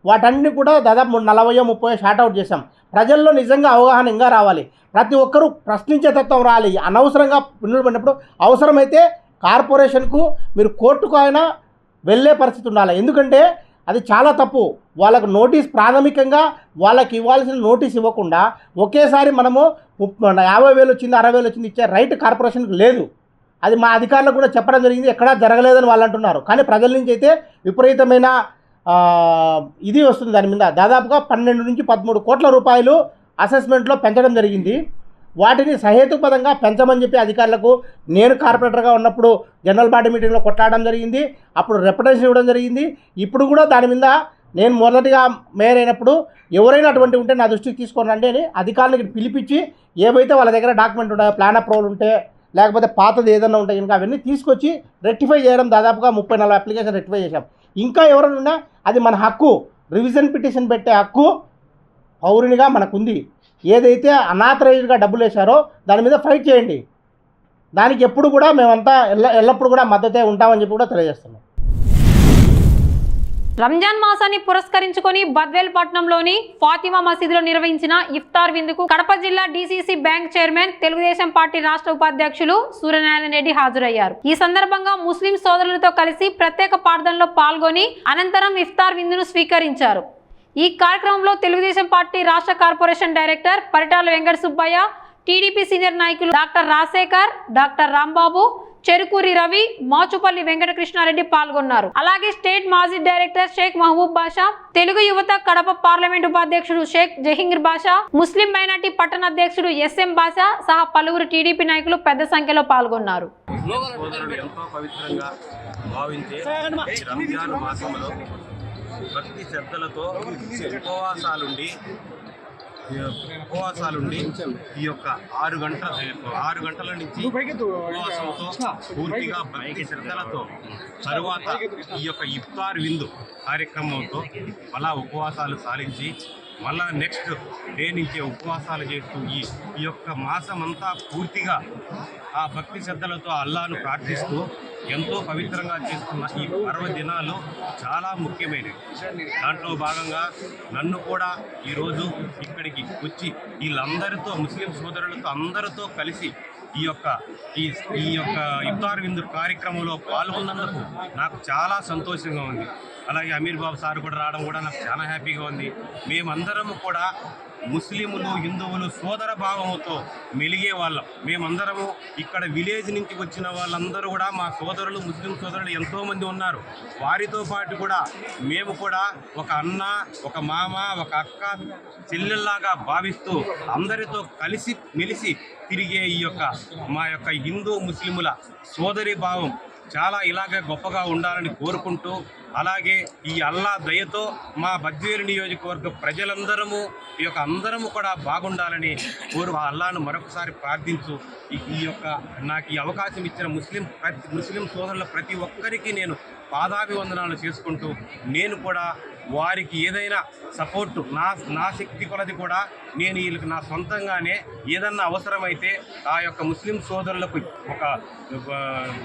వాటన్ని కూడా దాదాపు 40-30 షార్ట్అవుట్ చేశాం. ప్రజల్లో నిజంగా అవగాహన ఇంకా రావాలి, ప్రతి ఒక్కరూ ప్రశ్నించే తత్వం రావాలి. అనవసరంగా పన్నులు పడినప్పుడు అవసరమైతే కార్పొరేషన్కు మీరు కోర్టుకు అయినా వెళ్ళే పరిస్థితి ఉండాలి. ఎందుకంటే అది చాలా తప్పు. వాళ్ళకు నోటీస్ ప్రాథమికంగా వాళ్ళకి ఇవ్వాల్సిన నోటీస్ ఇవ్వకుండా ఒకేసారి మనము 50,000 వచ్చింది 60,000 వచ్చింది ఇచ్చే రైట్ కార్పొరేషన్కి లేదు. అది మా అధికారులకు కూడా చెప్పడం జరిగింది, ఎక్కడా జరగలేదని వాళ్ళు అంటున్నారు. కానీ ప్రజల నుంచి అయితే విపరీతమైన ఇది వస్తుంది. దాని మీద దాదాపుగా 12 నుంచి 13 కోట్ల రూపాయలు అసెస్మెంట్లో పెంచడం జరిగింది. వాటిని సహేతుపదంగా పెంచమని చెప్పి అధికారులకు నేను కార్పొరేటర్గా ఉన్నప్పుడు జనరల్ బాడీ మీటింగ్లో కొట్లాడడం జరిగింది. అప్పుడు రిప్రజెంటేషన్ ఇవ్వడం జరిగింది. ఇప్పుడు కూడా దాని మీద నేను మొదటిగా మేయర్ అయినప్పుడు ఎవరైనా అటువంటి ఉంటే నా దృష్టికి తీసుకొని రండి అని అధికారులకి పిలిపించి ఏవైతే వాళ్ళ దగ్గర డాక్యుమెంట్ ఉంటాయో, ప్లాన్ అప్రూవల్ ఉంటే, లేకపోతే పాతది ఏదైనా ఉంటే కనుక అవన్నీ తీసుకొచ్చి రెక్టిఫై చేయడం. దాదాపుగా 30-40 అప్లికేషన్ రెక్టిఫై చేశాం. ఇంకా ఎవరైనా ఉన్నా అది మన హక్కు, రివిజన్ పిటిషన్ పెట్టే హక్కు పౌరునిగా మనకుంది. ఏదైతే అనాథరైజ్డ్గా డబ్బులు వేశారో దాని మీద ఫైట్ చేయండి. దానికి ఎప్పుడు కూడా మేమంతా ఎల్లప్పుడూ కూడా మద్దతే ఉంటామని చెప్పి కూడా తెలియజేస్తున్నాం. రంజాన్ మాసాన్ని పురస్కరించుకొని బద్వేల్ పట్టణంలోని ఫాతిమా మసీదులో నిర్వహించిన ఇఫ్తార్ విందుకు కడప జిల్లా DCC bank chairman, Telugu Desam party రాష్ట్ర ఉపాధ్యక్షులు సూర్యనారాయణ రెడ్డి హాజరయ్యారు. ఈ సందర్భంగా ముస్లిం సోదరులతో కలిసి ప్రత్యేక ప్రార్థనలో పాల్గొని అనంతరం ఇఫ్తార్ విందును స్వీకరించారు. ఈ కార్యక్రమంలో తెలుగుదేశం పార్టీ రాష్ట్ర corporation director Paritala Venkata Subbaiah, TDP senior నాయకులు డాక్టర్ రాజశేఖర్, డాక్టర్ రాంబాబు, చెరుకూరి రవి, మాచుపల్లి వెంకటకృష్ణారెడ్డి పాల్గొన్నారు. అలాగే స్టేట్ మాజీ డైరెక్టర్ షేక్ మహబూబ్ బాషా, తెలుగు యువత కడప పార్లమెంట్ ఉపాధ్యక్షుడు షేక్ జహీంగీర్ బాషా, ముస్లిం మైనార్టీ పట్టణ అధ్యక్షుడు ఎస్ఎం బాషా సహా పలువురు టీడీపీ నాయకులు పెద్ద సంఖ్యలో పాల్గొన్నారు. సోదరులు ఎంతో పవిత్రంగా భావించే ఈ రంజాన్ మాసంలో భక్తి శ్రద్ధలతో ఉపవాసాలుండి ఈ యొక్క 6 గంటల నుంచి ఉపవాసంతో పూర్తిగా భక్తి శ్రద్ధలతో తరువాత ఈ యొక్క ఇఫ్తార్ విందు కార్యక్రమంతో అలా ఉపవాసాలు సాధించి మళ్ళా నెక్స్ట్ డే నుంచి ఉపవాసాలు చేస్తూ ఈ యొక్క మాసమంతా పూర్తిగా ఆ భక్తి శ్రద్ధలతో అల్లాను ప్రార్థిస్తూ ఎంతో పవిత్రంగా చేస్తున్న ఈ పర్వదినాలు చాలా ముఖ్యమైనవి. దాంట్లో భాగంగా నన్ను కూడా ఈరోజు ఇక్కడికి వచ్చి వీళ్ళందరితో, ముస్లిం సోదరులతో అందరితో కలిసి ఈ యొక్క ఇఫ్తార్ విందు కార్యక్రమంలో పాల్గొన్నందుకు నాకు చాలా సంతోషంగా ఉంది. అలాగే అమీర్ బాబు సార్ కూడా రావడం కూడా నాకు చాలా హ్యాపీగా ఉంది. మేమందరము కూడా ముస్లింలు, హిందువులు సోదర భావంతో మెలిగే వాళ్ళం. మేమందరము ఇక్కడ విలేజ్ నుంచి వచ్చిన వాళ్ళందరూ కూడా మా సోదరులు, ముస్లిం సోదరులు ఎంతోమంది ఉన్నారు. వారితో పాటు కూడా మేము కూడా ఒక అన్న, ఒక మామ, ఒక అక్క, చెల్లెల్లాగా భావిస్తూ అందరితో కలిసి మెలిసి తిరిగే మా యొక్క హిందూ ముస్లిముల సోదరి భావం చాలా ఇలాగే గొప్పగా ఉండాలని కోరుకుంటూ, అలాగే ఈ అల్లా దయతో మా బద్వేలు నియోజకవర్గ ప్రజలందరము అందరము కూడా బాగుండాలని అల్లాను మరొకసారి ప్రార్థించు. నాకు ఈ అవకాశం ఇచ్చిన ముస్లిం సోదరుల ప్రతి ఒక్కరికి నేను పాదాభివందనాలు చేసుకుంటూ, నేను కూడా వారికి ఏదైనా సపోర్టు నా శక్తి కొలది కూడా నేను వీళ్ళకి నా సొంతంగానే ఏదన్నా అవసరమైతే ఆ యొక్క ముస్లిం సోదరులకు ఒక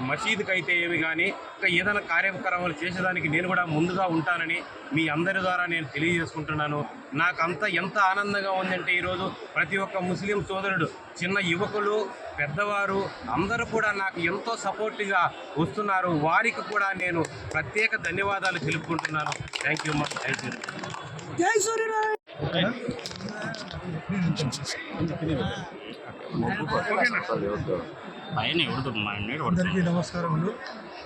మసీదుకి అయితే ఏమి కానీ ఇంకా ఏదైనా కార్యక్రమాలు చేసేదానికి నేను కూడా ముందుగా ఉంటానని మీ అందరి ద్వారా నేను తెలియజేసుకుంటున్నాను. నాకంతా ఎంత ఆనందంగా ఉందంటే ఈరోజు ప్రతి ఒక్క ముస్లిం సోదరుడు, చిన్న యువకులు, పెద్దవారు అందరూ కూడా నాకు ఎంతో సపోర్టివ్గా వస్తున్నారు. వారికి కూడా నేను ప్రత్యేక ధన్యవాదాలు తెలుపుకుంటున్నాను. థ్యాంక్ యూ అమ్మా. Thank you. జై సూర్యనారాయణ. అందరికీ నమస్కారములు.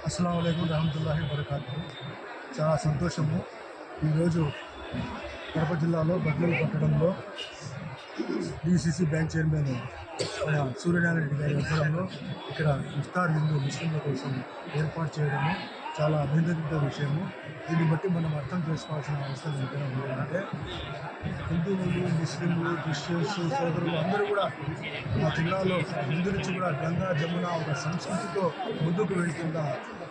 అస్సలాము అలైకుం రహమతుల్లాహి వబరకాతుహు. చాలా సంతోషము. ఈరోజు కడప జిల్లాలో బద్వేలు పట్టణంలో DCC bank chairman Suryanarayana Reddy గారి ఆధ్వర్యంలో ఇక్కడ ఇఫ్తార్ విందు ముస్లింల కోసం ఏర్పాటు చేయడము చాలా అభినందన విషయము. దీన్ని బట్టి మనం అర్థం చేసుకోవాల్సిన అవసరం ఏంటంటే హిందువులు, ముస్లింలు, క్రిస్టియన్స్ సోదరులు అందరూ కూడా మా జిల్లాలో ముందు నుంచి కూడా గంగా జమున ఒక సంస్కృతితో ముందుకు వెళ్తున్న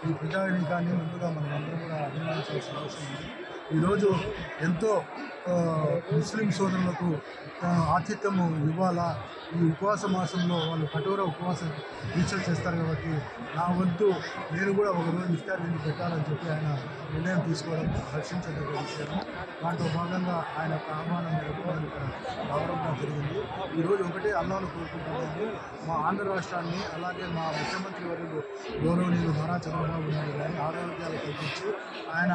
ఈ ప్రజానీకాన్ని ముందుగా మనం అందరం కూడా అభినందించాల్సిన అవసరం ఉంది. ఈరోజు ఎంతో ముస్లిం సోదరులకు ఆతిథ్యము ఇవ్వాలా. ఈ ఉపవాస మాసంలో వాళ్ళు కఠోర ఉపవాస దీక్షలు చేస్తారు కాబట్టి నా వంతు నేను కూడా ఒకరోజు ఇఫ్తార్ విందు పెట్టాలని చెప్పి ఆయన నిర్ణయం తీసుకోవడం హర్షించదగ్గ విషయము. దాంట్లో భాగంగా ఆయన ఆహ్వానం మేరకు ఇక్కడ రావడం జరిగింది. ఈరోజు ఒకటే అల్లాను కోరుకుంటున్నాము, మా ఆంధ్ర రాష్ట్రాన్ని అలాగే మా ముఖ్యమంత్రి వర్యులు గౌరవనీయులు నారా చంద్రబాబు నాయుడు గారిని ఆరోగ్యాలు కల్పించి ఆయన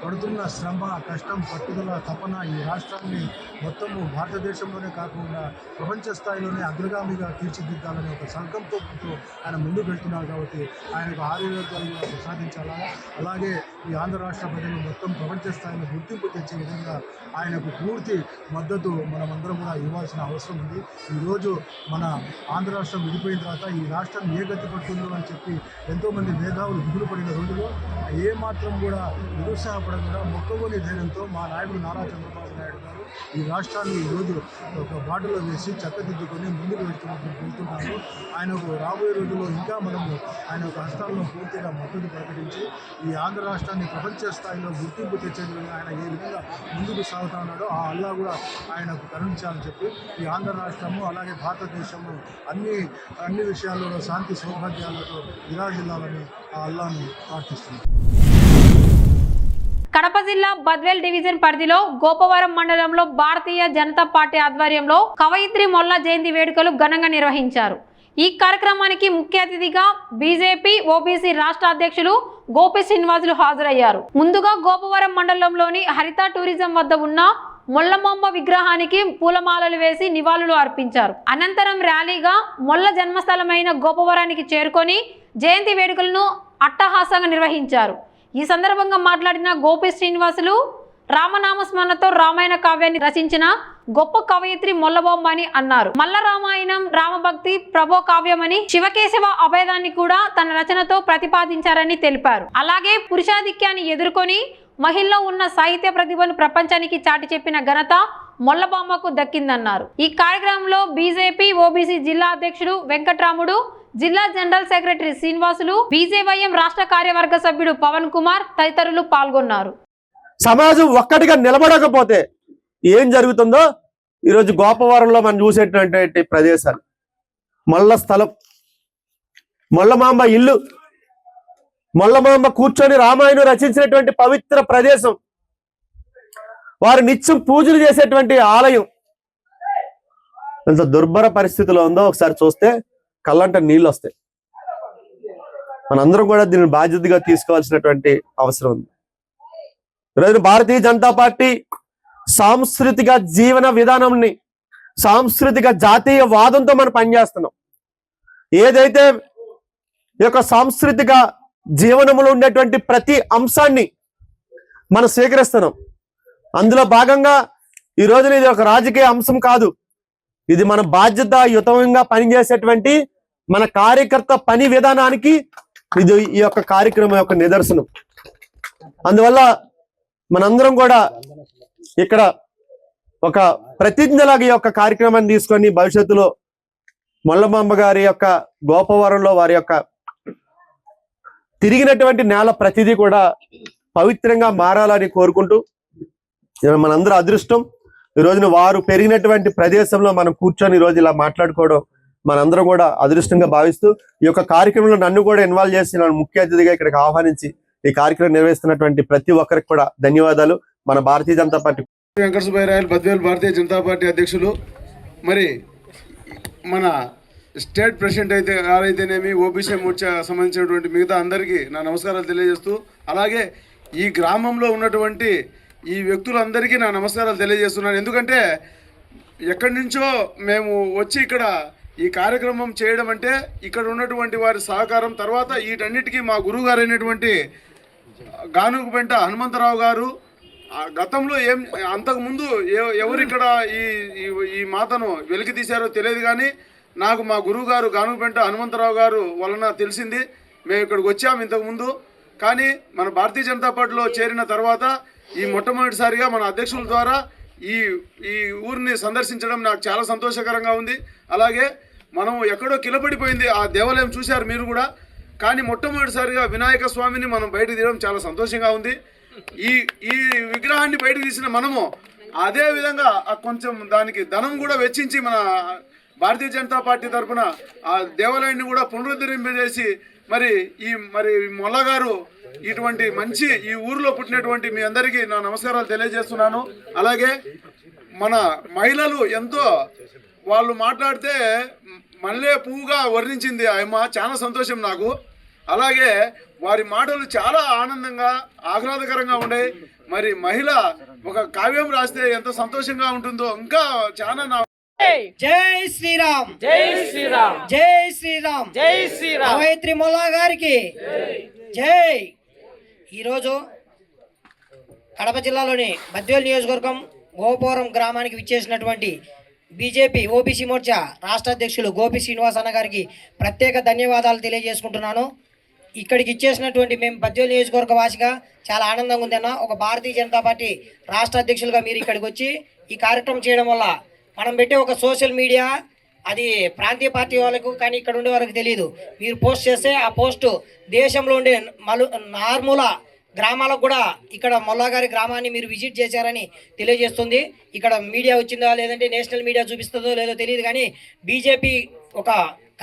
పడుతున్న శ్రమ, కష్టం, పట్టుదల, తపన ఈ రాష్ట్రాన్ని మొత్తము భారతదేశంలోనే కాకుండా ప్రపంచ స్థాయిలోనే అగ్రగామిగా తీర్చిదిద్దాలనే ఒక సంకల్పంతో ఆయన ముందుకు వెళ్తున్నారు. కాబట్టి ఆయనకు ఆరోగ్యాలు కూడా ప్రసాదించాలా. అలాగే ఈ ఆంధ్ర రాష్ట్ర ప్రజలు మొత్తం ప్రపంచ స్థాయిలో గుర్తింపు తెచ్చే విధంగా ఆయనకు పూర్తి మద్దతు మనమందరం కూడా ఇవ్వాల్సిన అవసరం ఉంది. ఈరోజు మన ఆంధ్ర రాష్ట్రం విడిపోయిన తర్వాత ఈ రాష్ట్రం ఏ గతి పడుతుందో అని చెప్పి ఎంతోమంది మేధావులు దిగులు పడిన రోజుల్లో ఏమాత్రం కూడా నిరుత్సాహపడకుండా మొక్కవోని ధైర్యంతో మా నాయకుడు నారా చంద్రబాబు నాయుడు గారు ఈ రాష్ట్రాన్ని ఈరోజు ఒక బాటలో వేసి చక్కదిద్దుకొని ముందుకు వెళ్తున్నారు. ఆయనకు రాబోయే రోజుల్లో ఇంకా మనము ఆయన ఒక హస్తాల్లో పూర్తిగా మద్దతు ప్రకటించి ఈ ఆంధ్ర రాష్ట్రాన్ని ప్రపంచ స్థాయిలో గుర్తింపు తెచ్చే విధంగా ఆయన ఏ విధంగా ముందుకు సాగుతా ఉన్నాడో ఆ అల్లా కూడా ఆయనకు కరుణించాలని చెప్పి ఈ ఆంధ్ర రాష్ట్రము అలాగే భారతదేశము అన్ని విషయాల్లో శాంతి సౌభాగ్యాలతో విరాజిల్లాలని ఆ అల్లాను ప్రార్థిస్తున్నాను. కడప జిల్లా బద్వేల్ డివిజన్ పరిధిలో గోపవరం మండలంలో భారతీయ జనతా పార్టీ ఆధ్వర్యంలో కవయిత్రి మొల్ల జయంతి వేడుకలు ఘనంగా నిర్వహించారు. ఈ కార్యక్రమానికి ముఖ్య అతిథిగా బీజేపీ ఓబీసీ రాష్ట్ర అధ్యక్షులు గోపి శ్రీనివాసులు హాజరయ్యారు. ముందుగా గోపవరం మండలంలోని హరిత టూరిజం వద్ద ఉన్న మొల్లమాంబ విగ్రహానికి పూలమాలలు వేసి నివాళులు అర్పించారు. అనంతరం ర్యాలీగా మొల్ల జన్మస్థలమైన గోపవరానికి చేరుకొని జయంతి వేడుకలను అట్టహాసంగా నిర్వహించారు. ఈ సందర్భంగా మాట్లాడిన గోపి శ్రీనివాసులు రామనామస్మరణతో రామాయణ కావ్యాన్ని రచించిన గొప్ప కవయిత్రి మొల్లబొమ్మ అని అన్నారు. మల్ల రామాయణం రామభక్తి ప్రభో కావ్యమని శివకేశవ అభేదాన్ని కూడా తన రచనతో ప్రతిపాదించారని తెలిపారు. అలాగే పురుషాధిక్యాన్ని ఎదుర్కొని మహిళలో ఉన్న సాహిత్య ప్రతిభను ప్రపంచానికి చాటి చెప్పిన ఘనత మొల్లబొమ్మకు దక్కిందన్నారు. ఈ కార్యక్రమంలో బీజేపీ ఓబీసీ జిల్లా అధ్యక్షుడు వెంకట్రాముడు, జిల్లా జనరల్ సెక్రటరీ శ్రీనివాసులు, బీజేవైఎం రాష్ట్ర కార్యవర్గ సభ్యుడు పవన్ కుమార్ తదితరులు పాల్గొన్నారు. సమాజం ఒక్కటిగా నిలబడకపోతే ఏం జరుగుతుందో ఈరోజు గోపవరంలో మనం చూసేటువంటి ప్రదేశాలు, మొల్ల స్థలం, మొల్లమాంబ ఇల్లు, మొల్లమాంబ కూర్చొని రామాయణం రచించినటువంటి పవిత్ర ప్రదేశం, వారు నిత్యం పూజలు చేసేటువంటి ఆలయం ఎంత దుర్భర పరిస్థితిలో ఉందో ఒకసారి చూస్తే కళ్ళంట నీళ్ళు వస్తాయి. మనందరం కూడా దీన్ని బాధ్యతగా తీసుకోవాల్సినటువంటి అవసరం ఉంది. ఈరోజు భారతీయ జనతా పార్టీ సాంస్కృతిక జీవన విధానంని, సాంస్కృతిక జాతీయ వాదంతో మనం పనిచేస్తున్నాం. ఏదైతే ఈ యొక్క సాంస్కృతిక జీవనంలో ఉండేటువంటి ప్రతి అంశాన్ని మనం స్వీకరిస్తున్నాం. అందులో భాగంగా ఈ రోజున ఇది ఒక రాజకీయ అంశం కాదు, ఇది మన బాధ్యతాయుతంగా పనిచేసేటువంటి మన కార్యకర్త పని విధానానికి ఇది ఈ యొక్క కార్యక్రమం యొక్క నిదర్శనం. అందువల్ల మనందరం కూడా ఇక్కడ ఒక ప్రతిజ్ఞలాగా ఈ యొక్క కార్యక్రమాన్ని తీసుకొని భవిష్యత్తులో మొల్లమాంబ గారి యొక్క గోపవరంలో వారి యొక్క తిరిగినటువంటి నేల ప్రతిదీ కూడా పవిత్రంగా మారాలని కోరుకుంటూ, మనందరూ అదృష్టం ఈ రోజున వారు పెరిగినటువంటి ప్రదేశంలో మనం కూర్చొని ఈరోజు ఇలా మాట్లాడుకోవడం మనందరం కూడా అదృష్టంగా భావిస్తూ, ఈ యొక్క కార్యక్రమంలో నన్ను కూడా ఇన్వాల్వ్ చేసి నన్ను ముఖ్య అతిథిగా ఇక్కడికి ఆహ్వానించి ఈ కార్యక్రమం నిర్వహిస్తున్నటువంటి ప్రతి ఒక్కరికి కూడా ధన్యవాదాలు. మన భారతీయ జనతా పార్టీ వెంకట సుబ్బయ్య బద్వేల్ భారతీయ జనతా పార్టీ అధ్యక్షులు, మరి మన స్టేట్ ప్రెసిడెంట్ అయితే గారైతేనేమి, ఓబీసీ మోర్చా సంబంధించినటువంటి మిగతా అందరికీ నా నమస్కారాలు తెలియజేస్తూ, అలాగే ఈ గ్రామంలో ఉన్నటువంటి ఈ వ్యక్తులందరికీ నా నమస్కారాలు తెలియజేస్తున్నాను. ఎందుకంటే ఎక్కడి నుంచో మేము వచ్చి ఇక్కడ ఈ కార్యక్రమం చేయడం అంటే ఇక్కడ ఉన్నటువంటి వారి సహకారం, తర్వాత వీటన్నిటికీ మా గురువు గారు అయినటువంటి గానుగుపెంట హనుమంతరావు గారు గతంలో అంతకుముందు ఎవరు ఇక్కడ ఈ మాతను వెలికి తీశారో తెలియదు, కానీ నాకు మా గురువు గారు గానుగుపెంట హనుమంతరావు గారు వలన తెలిసింది. మేము ఇక్కడికి వచ్చాము ఇంతకుముందు, కానీ మన భారతీయ జనతా పార్టీలో చేరిన తర్వాత ఈ మొట్టమొదటిసారిగా మన అధ్యక్షుల ద్వారా ఈ ఊరిని సందర్శించడం నాకు చాలా సంతోషకరంగా ఉంది. అలాగే మనం ఎక్కడో కిలపడిపోయింది ఆ దేవాలయం చూశారు మీరు కూడా, కానీ మొట్టమొదటిసారిగా వినాయక స్వామిని మనం బయటకు తీయడం చాలా సంతోషంగా ఉంది. ఈ విగ్రహాన్ని బయటకు తీసిన మనము అదే విధంగా కొంచెం దానికి ధనం కూడా వెచ్చించి మన భారతీయ జనతా పార్టీ తరఫున ఆ దేవాలయాన్ని కూడా పునరుద్ధరింపజేసి మరి మొల్ల గారు ఇటువంటి మంచి ఈ ఊరిలో పుట్టినటువంటి మీ అందరికీ నా నమస్కారాలు తెలియజేస్తున్నాను. అలాగే మన మహిళలు ఎంతో వాళ్ళు మాట్లాడితే మల్లె పువ్వుగా వర్ణించింది ఆయమ్మ, చాలా సంతోషం నాకు. అలాగే వారి మాటలు చాలా ఆనందంగా ఆహ్లాదకరంగా ఉన్నాయి. మరి మహిళ ఒక కావ్యం రాస్తే ఎంత సంతోషంగా ఉంటుందో ఇంకా చాలా జై శ్రీరామ్, జై శ్రీరామ్, జై శ్రీరామ్, జై శ్రీరామ్. కవయిత్రి మొల్లా గారికి జై. ఈరోజు కడప జిల్లాలోని బద్వేలు నియోజకవర్గం గోపురం గ్రామానికి విచ్చేసినటువంటి బీజేపీ ఓబీసీ మోర్చా రాష్ట్ర అధ్యక్షులు గోపి శ్రీనివాస్ అన్న గారికి ప్రత్యేక ధన్యవాదాలు తెలియజేసుకుంటున్నాను. ఇక్కడికి ఇచ్చేసినటువంటి మేము బద్వేలు నియోజకవర్గ వాసిగా చాలా ఆనందంగా ఉందన్న. ఒక భారతీయ జనతా పార్టీ రాష్ట్ర అధ్యక్షులుగా మీరు ఇక్కడికి వచ్చి ఈ కార్యక్రమం చేయడం వల్ల మనం పెట్టే ఒక సోషల్ మీడియా అది ప్రాంతీయ పార్టీ వాళ్ళకు కానీ ఇక్కడ ఉండే వాళ్ళకి తెలియదు. మీరు పోస్ట్ చేస్తే ఆ పోస్టు దేశంలో ఉండే నార్మూల గ్రామాలకు కూడా ఇక్కడ మొల్లా గారి గ్రామాన్ని మీరు విజిట్ చేశారని తెలియజేస్తుంది. ఇక్కడ మీడియా వచ్చిందా లేదంటే నేషనల్ మీడియా చూపిస్తుందో లేదో తెలియదు, కానీ బీజేపీ ఒక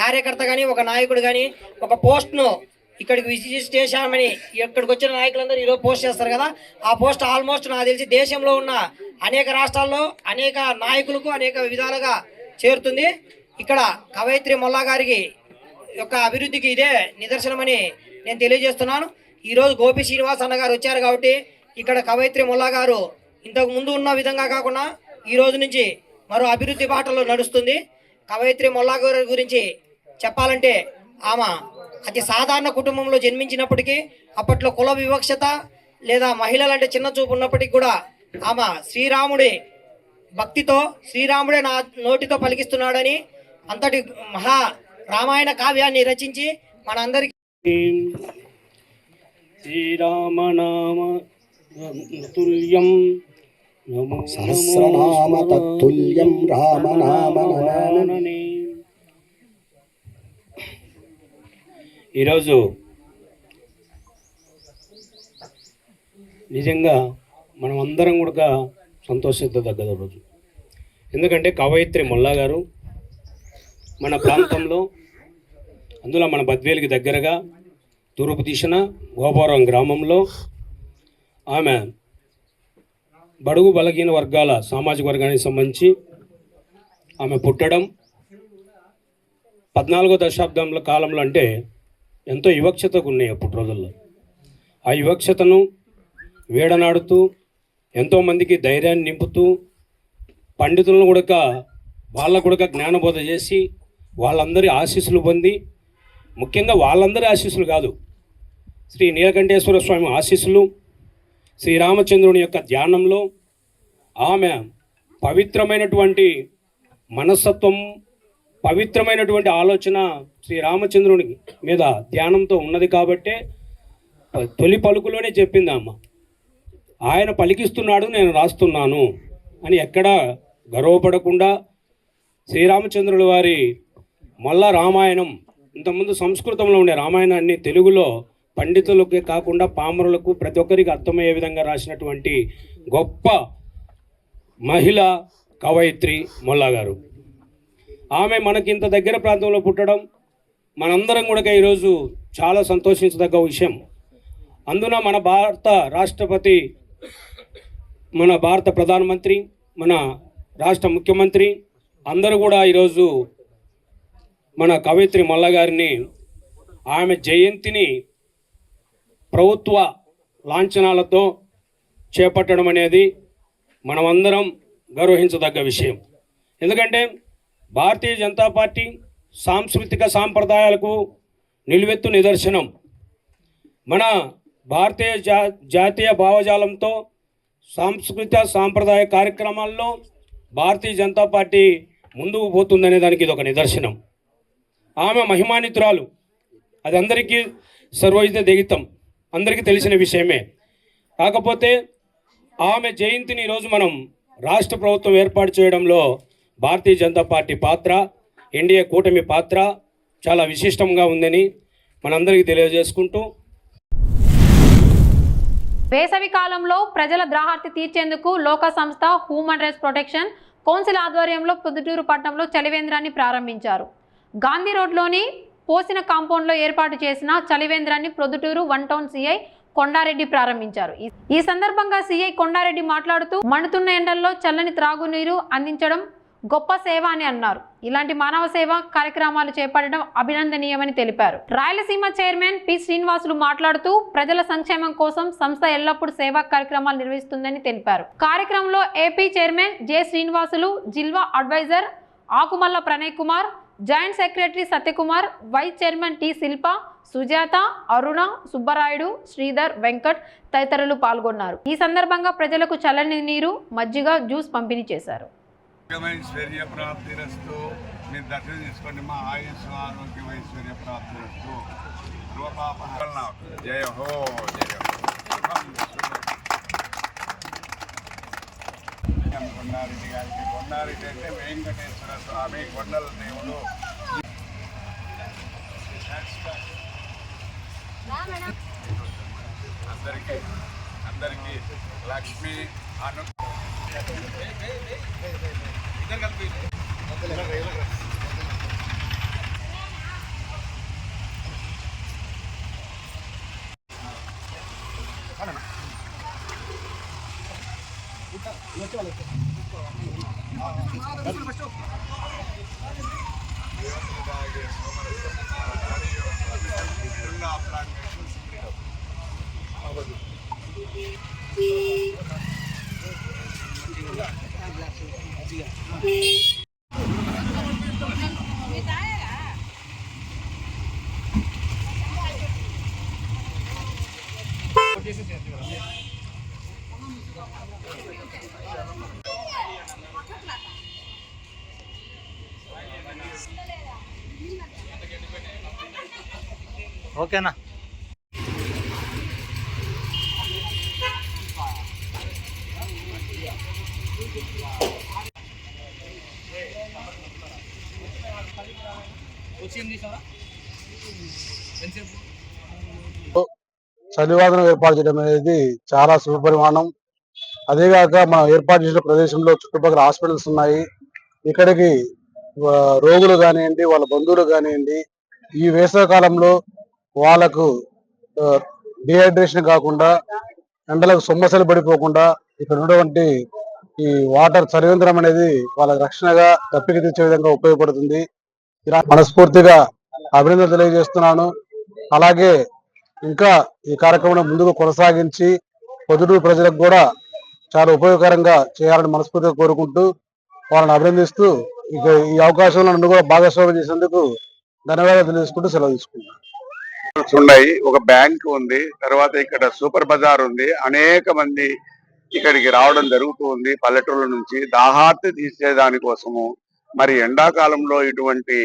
కార్యకర్త కానీ ఒక నాయకుడు కానీ ఒక పోస్ట్ను ఇక్కడికి విజిట్ చేశామని ఇక్కడికి వచ్చిన నాయకులందరూ ఈరోజు పోస్ట్ చేస్తారు కదా, ఆ పోస్ట్ ఆల్మోస్ట్ నాకు తెలిసి దేశంలో ఉన్న అనేక రాష్ట్రాల్లో అనేక నాయకులకు అనేక విధాలుగా చేరుతుంది. ఇక్కడ కవయిత్రి మొల్లా గారికి యొక్క అభివృద్ధికి ఇదే నిదర్శనమని నేను తెలియజేస్తున్నాను. ఈరోజు గోపి శ్రీనివాస్ అన్న గారు వచ్చారు కాబట్టి ఇక్కడ కవయిత్రి మొల్లా గారు ఇంతకు ముందు ఉన్న విధంగా కాకుండా ఈ రోజు నుంచి మరో అభివృద్ధి బాటలో నడుస్తుంది. కవయిత్రి మొల్లా గారి గురించి చెప్పాలంటే ఆమె అతి సాధారణ కుటుంబంలో జన్మించినప్పటికీ అప్పట్లో కుల వివక్షత లేదా మహిళలంటే చిన్న చూపు ఉన్నప్పటికీ కూడా ఆమె శ్రీరాముడి భక్తితో శ్రీరాముడే నా నోటితో పలికిస్తున్నాడని అంతటి మహా రామాయణ కావ్యాన్ని రచించి మనందరికీ శ్రీరామనామ తుల్యం సహస్రనామ తత్తుల్యం రామనామ నమామి. ఈరోజు నిజంగా మనం అందరం కూడా సంతోషించదగ్గ రోజు. ఎందుకంటే కవయిత్రి మొల్లా గారు మన ప్రాంతంలో, అందులో మన బద్వేలుకి దగ్గరగా తూర్పు దిశన గోపురం గ్రామంలో ఆమె బడుగు బలహీన వర్గాల సామాజిక వర్గానికి సంబంధించి ఆమె పుట్టడం 14వ దశాబ్దంలో కాలంలో అంటే ఎంతో వివక్షతకు ఉన్నాయి అప్పుడు రోజుల్లో. ఆ వివక్షతను వేడనాడుతూ ఎంతోమందికి ధైర్యాన్ని నింపుతూ పండితులను కూడా వాళ్ళకు కూడా జ్ఞానబోధ చేసి వాళ్ళందరి ఆశీస్సులు పొంది, ముఖ్యంగా వాళ్ళందరి ఆశీస్సులు కాదు, శ్రీ నీలకంఠేశ్వర స్వామి ఆశీస్సులు, శ్రీరామచంద్రుని యొక్క ధ్యానంలో ఆమె పవిత్రమైనటువంటి మనస్తత్వం, పవిత్రమైనటువంటి ఆలోచన శ్రీరామచంద్రుని మీద ధ్యానంతో ఉన్నది కాబట్టే తొలి పలుకులోనే చెప్పింది అమ్మ, ఆయన పలికిస్తున్నాడు నేను రాస్తున్నాను అని ఎక్కడా గర్వపడకుండా శ్రీరామచంద్రుల వారి మళ్ళా రామాయణం, ఇంతకుముందు సంస్కృతంలో ఉండే రామాయణాన్ని తెలుగులో పండితులకే కాకుండా పామరులకు ప్రతి ఒక్కరికి అర్థమయ్యే విధంగా రాసినటువంటి గొప్ప మహిళ కవయిత్రి మొల్లా గారు. ఆమె మనకి ఇంత దగ్గర ప్రాంతంలో పుట్టడం మనందరం కూడా ఈరోజు చాలా సంతోషించదగ్గ విషయం. అందున మన భారత రాష్ట్రపతి, మన భారత ప్రధానమంత్రి, మన రాష్ట్ర ముఖ్యమంత్రి అందరూ కూడా ఈరోజు మన కవయిత్రి మొల్లా గారిని ఆమె జయంతిని ప్రభుత్వ లాంఛనాలతో చేపట్టడం అనేది మనమందరం గౌరవించదగ్గ విషయం. ఎందుకంటే భారతీయ జనతా పార్టీ సాంస్కృతిక సాంప్రదాయాలకు నిలువెత్తు నిదర్శనం. మన భారతీయ జాతీయ భావజాలంతో సాంస్కృతిక సాంప్రదాయ కార్యక్రమాల్లో భారతీయ జనతా పార్టీ ముందుకు పోతుందనే దానికి ఇది ఒక నిదర్శనం. ఆమె మహిమాన్వితురాలు, అది అందరికీ సర్వోచిత దిగితం, అందరికీ తెలిసిన విషయమే. కాకపోతే ఆమె జయంతిని ఈరోజు మనం రాష్ట్ర ప్రభుత్వం ఏర్పాటు చేయడంలో భారతీయ జనతా పార్టీ పాత్ర, ఎన్డీఏ కూటమి పాత్ర చాలా విశిష్టంగా ఉందని మనందరికీ తెలియజేసుకుంటూ, వేసవి కాలంలో ప్రజల దాహార్తి తీర్చేందుకు లోక సంస్థ హ్యూమన్ రైట్స్ ప్రొటెక్షన్ కౌన్సిల్ ఆధ్వర్యంలో పొద్దుటూరు పట్టణంలో చలివేంద్రాన్ని ప్రారంభించారు. గాంధీ రోడ్లోని పోసిన కాంపౌండ్లో ఏర్పాటు చేసిన చలివేంద్రాన్ని ప్రొద్దుటూరు 1 టౌన్ సిఐ కొండారెడ్డి ప్రారంభించారు. ఈ సందర్భంగా సిఐ కొండారెడ్డి మాట్లాడుతూ మండుతున్న ఎండల్లో చల్లని త్రాగునీరు అందించడం, గొప్ప సేవ అని అన్నారు. ఇలాంటి మానవ సేవ కార్యక్రమాలు చేపట్టడం అభినందనీయమని తెలిపారు. రాయలసీమ చైర్మన్ పి శ్రీనివాసులు మాట్లాడుతూ ప్రజల సంక్షేమం కోసం సంస్థ ఎల్లప్పుడూ సేవా కార్యక్రమాలు నిర్వహిస్తుందని తెలిపారు. కార్యక్రమంలో ఏపీ చైర్మన్ జె శ్రీనివాసులు, జిల్వా advisor Akumalla Pranay Kumar, joint secretary Satyakumar, vice chairman T Shilpa, Sujatha, Aruna, Subbarayudu, Sridhar, Venkat తదితరులు పాల్గొన్నారు. ఈ సందర్భంగా ప్రజలకు చల్లని నీరు, మజ్జిగ, జ్యూస్ పంపిణీ చేశారు. ప్రాప్తిరస్తు మీరు దర్శనం చేసుకోండి. మా ఆయుష్ ఆరోగ్యం ఐశ్వర్య ప్రాప్తిరస్తు. జయ హో జయ కొండారెడ్డి గారికి. కొండారెడ్డి అంటే వెంకటేశ్వర స్వామి కొండల దేవుడు. అందరికీ లక్ష్మి అను ఓకేనా? చలివాదనం ఏర్పాటు చేయడం అనేది చాలా శుభపరిమాణం. అదేగాక మనం ఏర్పాటు చేసిన ప్రదేశంలో చుట్టుపక్కల హాస్పిటల్స్ ఉన్నాయి. ఇక్కడికి రోగులు కానివ్వండి, వాళ్ళ బంధువులు కానివ్వండి, ఈ వేసవి కాలంలో వాళ్ళకు డిహైడ్రేషన్ కాకుండా, ఎండలకు సొమ్మసలు పడిపోకుండా ఇక్కడ ఉన్నటువంటి ఈ వాటర్ చలివేంద్రం అనేది వాళ్ళకి రక్షణగా తప్పిక తెచ్చే విధంగా ఉపయోగపడుతుంది. ఇలా మనస్ఫూర్తిగా అభినందనలు తెలియజేస్తున్నాను. అలాగే ఇంకా ఈ కార్యక్రమం ముందుకు కొనసాగించి పొద్దుటూరు ప్రజలకు కూడా చాలా ఉపయోగకరంగా చేయాలని మనస్ఫూర్తిగా కోరుకుంటూ వాళ్ళని అభినందిస్తూ ఇక ఈ అవకాశంలో నన్ను కూడా భాగస్వామ్యం చేసేందుకు ధన్యవాదాలు తెలియజేసుకుంటూ సెలవు తీసుకుంటున్నాను. ఉన్నాయి. ఒక బ్యాంక్ ఉంది, తర్వాత ఇక్కడ సూపర్ బజార్ ఉంది. అనేక మంది ఇక్కడికి రావడం జరుగుతుంది పల్లెటూళ్ళ నుంచి దాహార్తి తీర్చేదాని కోసము. మరి ఎండాకాలంలో ఇటువంటి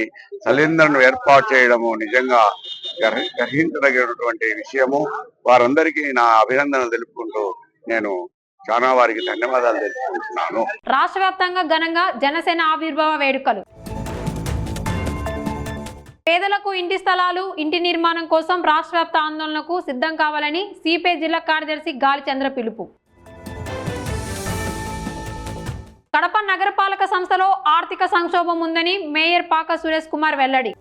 సిలిండర్ను ఏర్పాటు చేయడము నిజంగా గ్రహించదగినటువంటి విషయము. వారందరికీ నా అభినందనలు తెలుపుకుంటూ నేను చాలా వారికి ధన్యవాదాలు తెలుపుకుంటున్నాను. రాష్ట్ర వ్యాప్తంగా ఘనంగా జనసేన ఆవిర్భావ వేడుకలు. పేదలకు ఇంటి స్థలాలు, ఇంటి నిర్మాణం కోసం రాష్ట్ర వ్యాప్త ఆందోళనకు సిద్ధం కావాలని సిపిఐ జిల్లా కార్యదర్శి గాలిచంద్ర పిలుపు. కడప నగరపాలక సంస్థలో ఆర్థిక సంక్షోభం ఉందని మేయర్ పాక సురేష్ కుమార్ వెల్లడి.